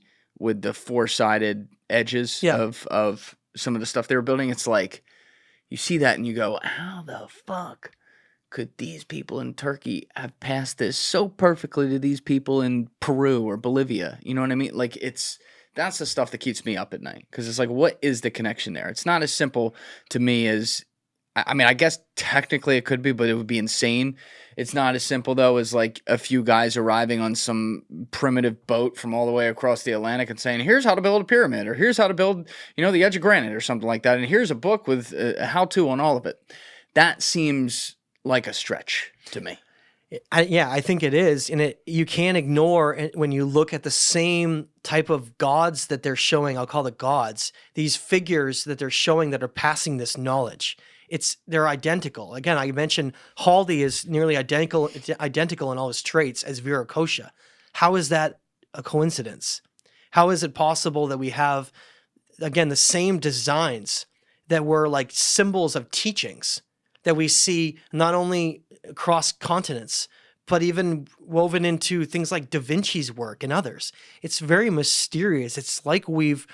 [SPEAKER 2] four-sided edges
[SPEAKER 1] Yeah.
[SPEAKER 2] of some of the stuff they were building. It's like you see that and you go, how the fuck could these people in Turkey have passed this so perfectly to these people in Peru or Bolivia? You know what I mean? Like that's the stuff that keeps me up at night, because it's like, what is the connection there? It's not as simple to me as, I mean, I guess technically it could be, but it would be insane. It's not as simple though as like a few guys arriving on some primitive boat from all the way across the Atlantic and saying, here's how to build a pyramid, or here's how to build, you know, the edge of granite or something like that. And here's a book with a how-to on all of it. That seems like a stretch to me.
[SPEAKER 1] I think it is. And you can't ignore it when you look at the same type of gods that they're showing. I'll call it gods, these figures that they're showing that are passing this knowledge. They're identical. Again, I mentioned Haldi is nearly identical in all his traits as Viracocha. How is that a coincidence? How is it possible that we have, again, the same designs that were like symbols of teachings that we see not only across continents, but even woven into things like Da Vinci's work and others? It's very mysterious. It's like we've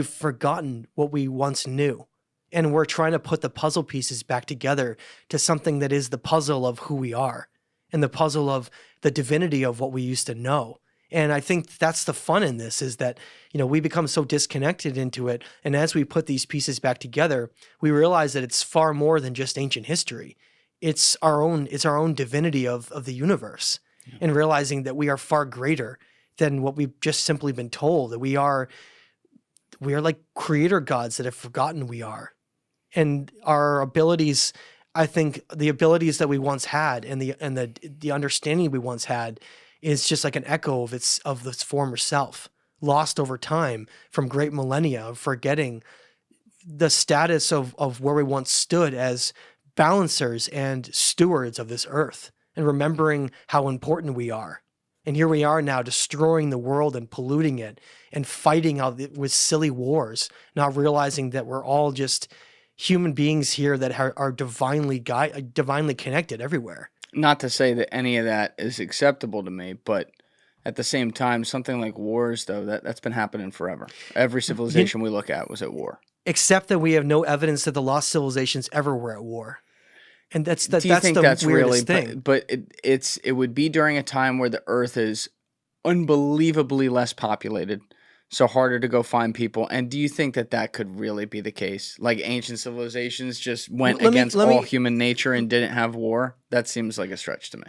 [SPEAKER 1] forgotten what we once knew. And we're trying to put the puzzle pieces back together to something that is the puzzle of who we are and the puzzle of the divinity of what we used to know. And I think that's the fun in this, is that, you know, we become so disconnected into it. And as we put these pieces back together, we realize that it's far more than just ancient history. It's our own divinity of the universe. Yeah. And realizing that we are far greater than what we've just simply been told, that we are like creator gods that have forgotten we are. And our abilities I think the abilities that we once had and the understanding we once had is just like an echo of its former self, lost over time from great millennia of forgetting the status of where we once stood as balancers and stewards of this earth, and remembering how important we are. And here we are now destroying the world and polluting it and fighting out with silly wars, not realizing that we're all just human beings here that are divinely connected everywhere.
[SPEAKER 2] Not to say that any of that is acceptable to me, but at the same time, something like wars, though, that's been happening forever. Every civilization we look at was at war.
[SPEAKER 1] Except that we have no evidence that the lost civilizations ever were at war. And that's the
[SPEAKER 2] Do you think
[SPEAKER 1] weirdest
[SPEAKER 2] really,
[SPEAKER 1] thing.
[SPEAKER 2] But it would be during a time where the Earth is unbelievably less populated, so harder to go find people. And do you think that could really be the case? Like ancient civilizations just went against all human nature and didn't have war? That seems like a stretch to me.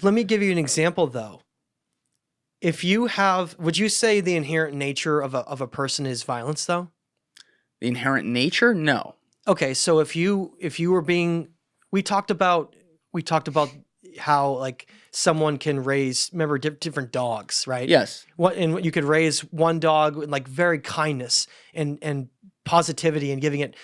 [SPEAKER 1] Let me give you an example, though. Would you say the inherent nature of a person is violence, though?
[SPEAKER 2] The inherent nature? No.
[SPEAKER 1] Okay, so if you were being, we talked about how like someone can raise, remember, different dogs, right?
[SPEAKER 2] Yes.
[SPEAKER 1] And you could raise one dog with like very kindness and positivity and giving it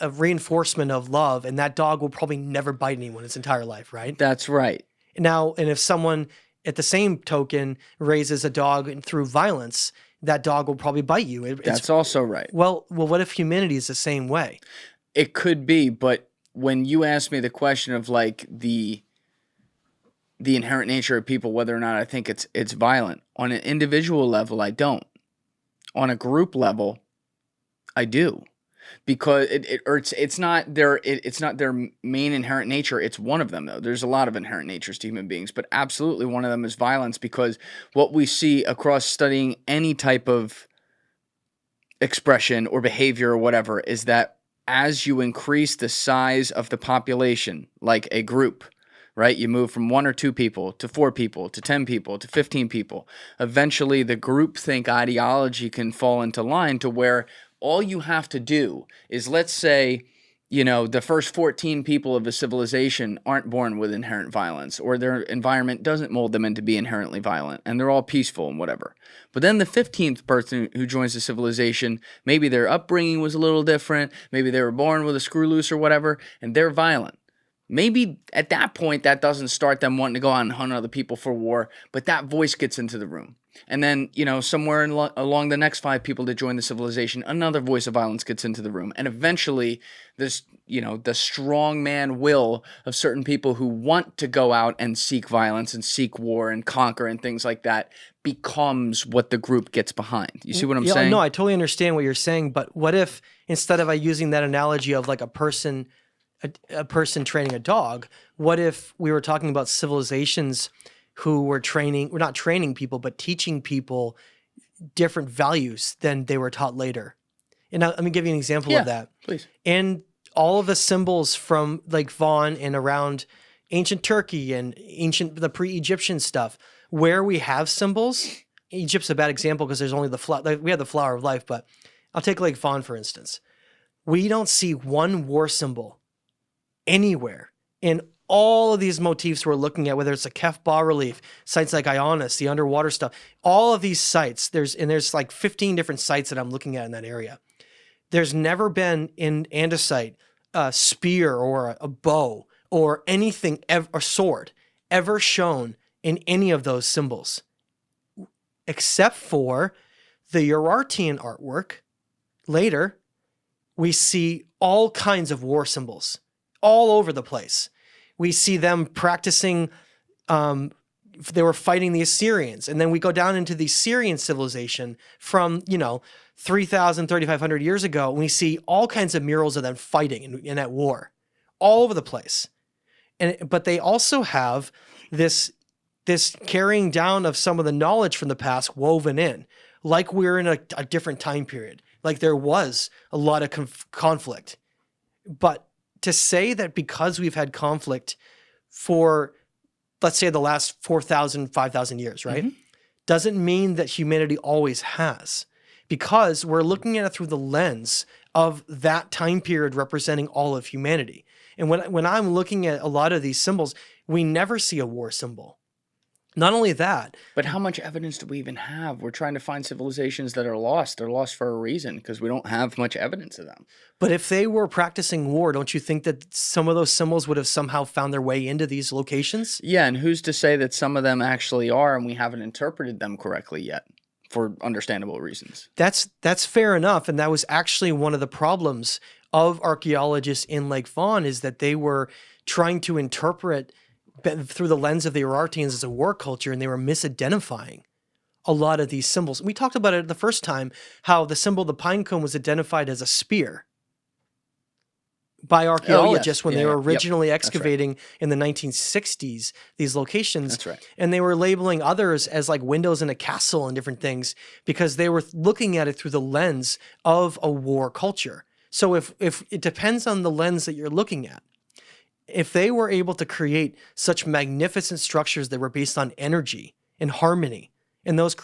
[SPEAKER 1] a reinforcement of love, and that dog will probably never bite anyone its entire life, right?
[SPEAKER 2] That's right.
[SPEAKER 1] Now, and if someone at the same token raises a dog through violence, that dog will probably bite you.
[SPEAKER 2] That's also right.
[SPEAKER 1] Well, what if humanity is the same way?
[SPEAKER 2] It could be, but when you ask me the question of like the inherent nature of people, whether or not I think it's violent, on an individual level, I don't. On a group level, I do, because it's not their main inherent nature. It's one of them, though. There's a lot of inherent natures to human beings, but absolutely one of them is violence, because what we see across studying any type of expression or behavior or whatever is that as you increase the size of the population, like a group, right? You move from 1 or 2 people to 4 people to 10 people to 15 people. Eventually, the groupthink ideology can fall into line to where all you have to do is, let's say, the first 14 people of a civilization aren't born with inherent violence, or their environment doesn't mold them into be inherently violent, and they're all peaceful and whatever. But then the 15th person who joins the civilization, maybe their upbringing was a little different, maybe they were born with a screw loose or whatever, and they're violent. Maybe at that point, that doesn't start them wanting to go out and hunt other people for war, but that voice gets into the room. And then, somewhere along the next 5 people that join the civilization, another voice of violence gets into the room. And eventually, this, the strong man will of certain people who want to go out and seek violence and seek war and conquer and things like that becomes what the group gets behind. You see what I'm saying?
[SPEAKER 1] No, I totally understand what you're saying. But what if, instead of using that analogy of like a person training a dog, what if we were talking about civilizations who were not training people, but teaching people different values than they were taught later? And let me give you an example of that.
[SPEAKER 2] Please.
[SPEAKER 1] And all of the symbols from like Vaughn and around ancient Turkey and the pre-Egyptian stuff, where we have symbols, Egypt's a bad example because there's only we have the flower of life, but I'll take like Vaughn, for instance. We don't see one war symbol anywhere in all of these motifs we're looking at, whether it's a Kef bas-relief, sites like Ionis, the underwater stuff, all of these sites, there's like 15 different sites that I'm looking at in that area. There's never been in andesite a spear or a bow or anything, a sword, ever shown in any of those symbols, except for the Urartian artwork. Later, we see all kinds of war symbols all over the place. We see them practicing, they were fighting the Assyrians. And then we go down into the Syrian civilization from, 3,000, 3,500 years ago. And we see all kinds of murals of them fighting and at war all over the place. But they also have this carrying down of some of the knowledge from the past woven in, like we're in a different time period. Like there was a lot of conflict. But to say that because we've had conflict for, let's say, the last 4,000, 5,000 years, right? Mm-hmm. Doesn't mean that humanity always has, because we're looking at it through the lens of that time period representing all of humanity. And when I'm looking at a lot of these symbols, we never see a war symbol. Not only that,
[SPEAKER 2] But how much evidence do we even have? We're trying to find civilizations that are lost. They're lost for a reason because we don't have much evidence of them.
[SPEAKER 1] but if they were practicing war, don't you think that some of those symbols would have somehow found their way into these locations?
[SPEAKER 2] Yeah, and who's to say that some of them actually are and we haven't interpreted them correctly yet for understandable reasons?
[SPEAKER 1] That's fair enough. And that was actually one of the problems of archaeologists in Lake Fawn, is that they were trying to interpret through the lens of the Urartians as a war culture, and they were misidentifying a lot of these symbols. We talked about it the first time, how the symbol of the pine cone was identified as a spear by archaeologists when they were originally excavating in the 1960s, these locations.
[SPEAKER 2] That's right.
[SPEAKER 1] And they were labeling others as like windows in a castle and different things because they were looking at it through the lens of a war culture. So if it depends on the lens that you're looking at, if they were able to create such magnificent structures that were based on energy and harmony, and those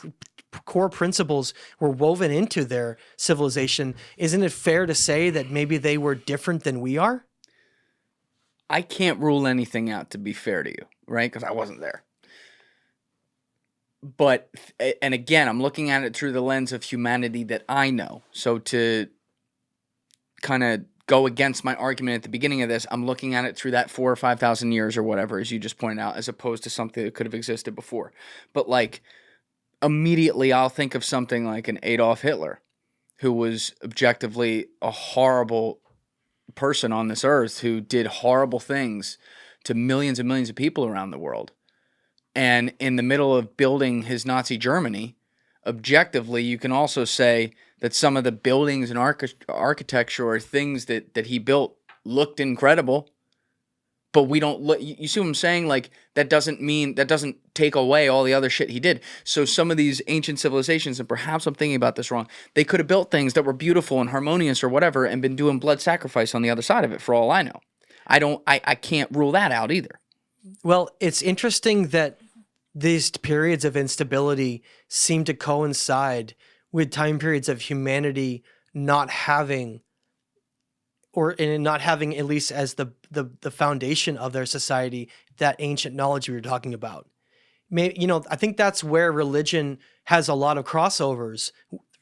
[SPEAKER 1] core principles were woven into their civilization, isn't it fair to say that maybe they were different than we are?
[SPEAKER 2] I can't rule anything out, to be fair to you, right? Because I wasn't there. But, and again, I'm looking at it through the lens of humanity that I know. So to kind of go against my argument at the beginning of this, I'm looking at it through that 4,000 or 5,000 years or whatever, as you just pointed out, as opposed to something that could have existed before. But like, immediately I'll think of something like an Adolf Hitler, who was objectively a horrible person on this earth, who did horrible things to millions and millions of people around the world. And in the middle of building his Nazi Germany, objectively, you can also say that some of the buildings and architecture or things that he built looked incredible, but we don't look. You see what I'm saying? Like, that doesn't take away all the other shit he did. So some of these ancient civilizations, and perhaps I'm thinking about this wrong, they could have built things that were beautiful and harmonious or whatever and been doing blood sacrifice on the other side of it, for all I know. I can't rule that out either.
[SPEAKER 1] Well, it's interesting that these periods of instability seem to coincide with time periods of humanity not having, at least as the foundation of their society, that ancient knowledge we were talking about. I think that's where religion has a lot of crossovers.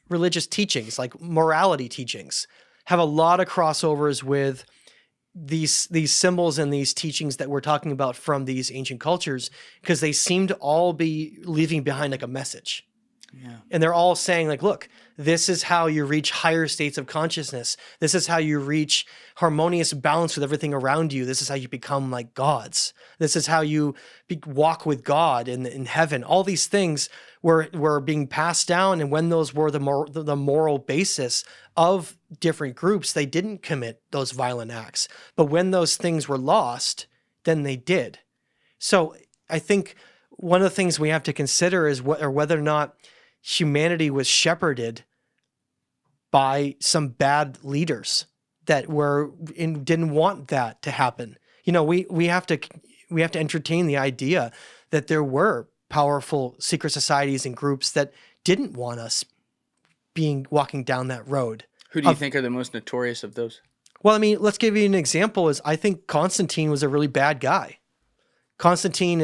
[SPEAKER 1] Religious teachings, like morality teachings, have a lot of crossovers with these symbols and these teachings that we're talking about from these ancient cultures, because they seem to all be leaving behind like a message. Yeah. And they're all saying like, look, this is how you reach higher states of consciousness. This is how you reach harmonious balance with everything around you. This is how you become like gods. This is how you walk with God in heaven. All these things were being passed down. And when those were the moral basis of different groups, they didn't commit those violent acts. But when those things were lost, then they did. So I think one of the things we have to consider is whether or not humanity was shepherded by some bad leaders that didn't want that to happen. We have to entertain the idea that there were powerful secret societies and groups that didn't want us walking down that road.
[SPEAKER 2] Who do you think are the most notorious of those?
[SPEAKER 1] Well, I mean, let's give you an example. I think Constantine was a really bad guy. Constantine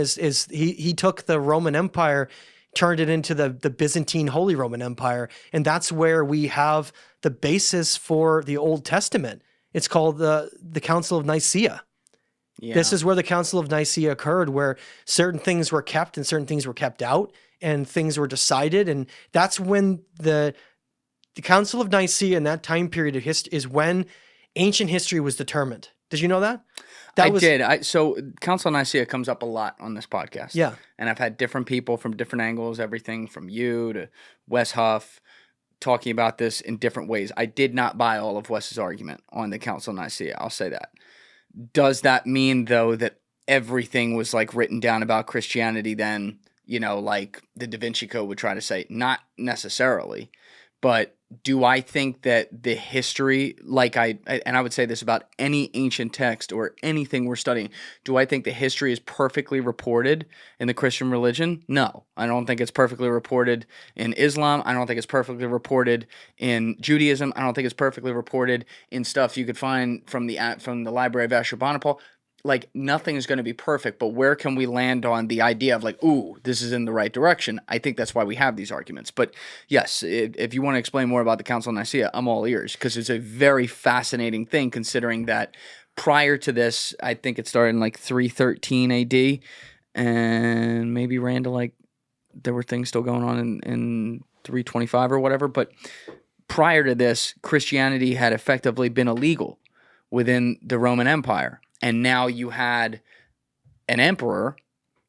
[SPEAKER 1] he took the Roman Empire, turned it into the Byzantine Holy Roman Empire, and that's where we have the basis for the Old Testament. It's called the Council of Nicaea. Yeah. This is where the Council of Nicaea occurred, where certain things were kept and certain things were kept out, and things were decided, and that's when the Council of Nicaea in that time period of history is when ancient history was determined. Did you know that?
[SPEAKER 2] So Council of Nicaea comes up a lot on this podcast.
[SPEAKER 1] Yeah.
[SPEAKER 2] And I've had different people from different angles, everything from you to Wes Huff, talking about this in different ways. I did not buy all of Wes's argument on the Council of Nicaea. I'll say that. Does that mean, though, that everything was like written down about Christianity then, like the Da Vinci Code would try to say? Not necessarily. But do I think that the history, and I would say this about any ancient text or anything we're studying, do I think the history is perfectly reported in the Christian religion? No. I don't think it's perfectly reported in Islam. I don't think it's perfectly reported in Judaism. I don't think it's perfectly reported in stuff you could find from the Library of Ashurbanipal. Like, nothing is going to be perfect, but where can we land on the idea of like, ooh, this is in the right direction? I think that's why we have these arguments. But yes, if you want to explain more about the Council of Nicaea, I'm all ears, because it's a very fascinating thing, considering that prior to this, I think it started in like 313 AD, and maybe ran to like, there were things still going on in 325 or whatever. But prior to this, Christianity had effectively been illegal within the Roman Empire. And now you had an emperor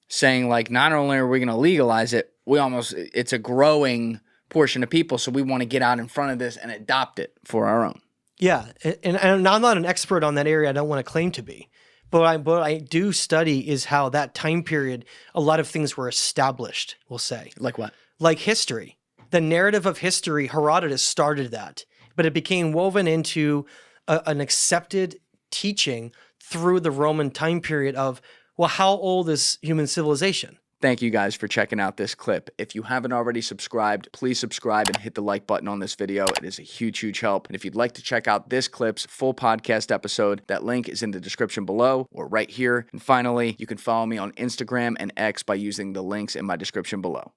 [SPEAKER 2] saying, like, not only are we going to legalize it, it's a growing portion of people, so we want to get out in front of this and adopt it for our own.
[SPEAKER 1] Yeah, and I'm not an expert on that area. I don't want to claim to be. But what I do study is how that time period, a lot of things were established, we'll say.
[SPEAKER 2] Like what?
[SPEAKER 1] Like history. The narrative of history, Herodotus started that. But it became woven into an accepted teaching through the Roman time period of, well, how old is human civilization?
[SPEAKER 2] Thank you guys for checking out this clip. If you haven't already subscribed, please subscribe and hit the like button on this video. It is a huge, huge help. And if you'd like to check out this clip's full podcast episode, that link is in the description below or right here. And finally, you can follow me on Instagram and X by using the links in my description below.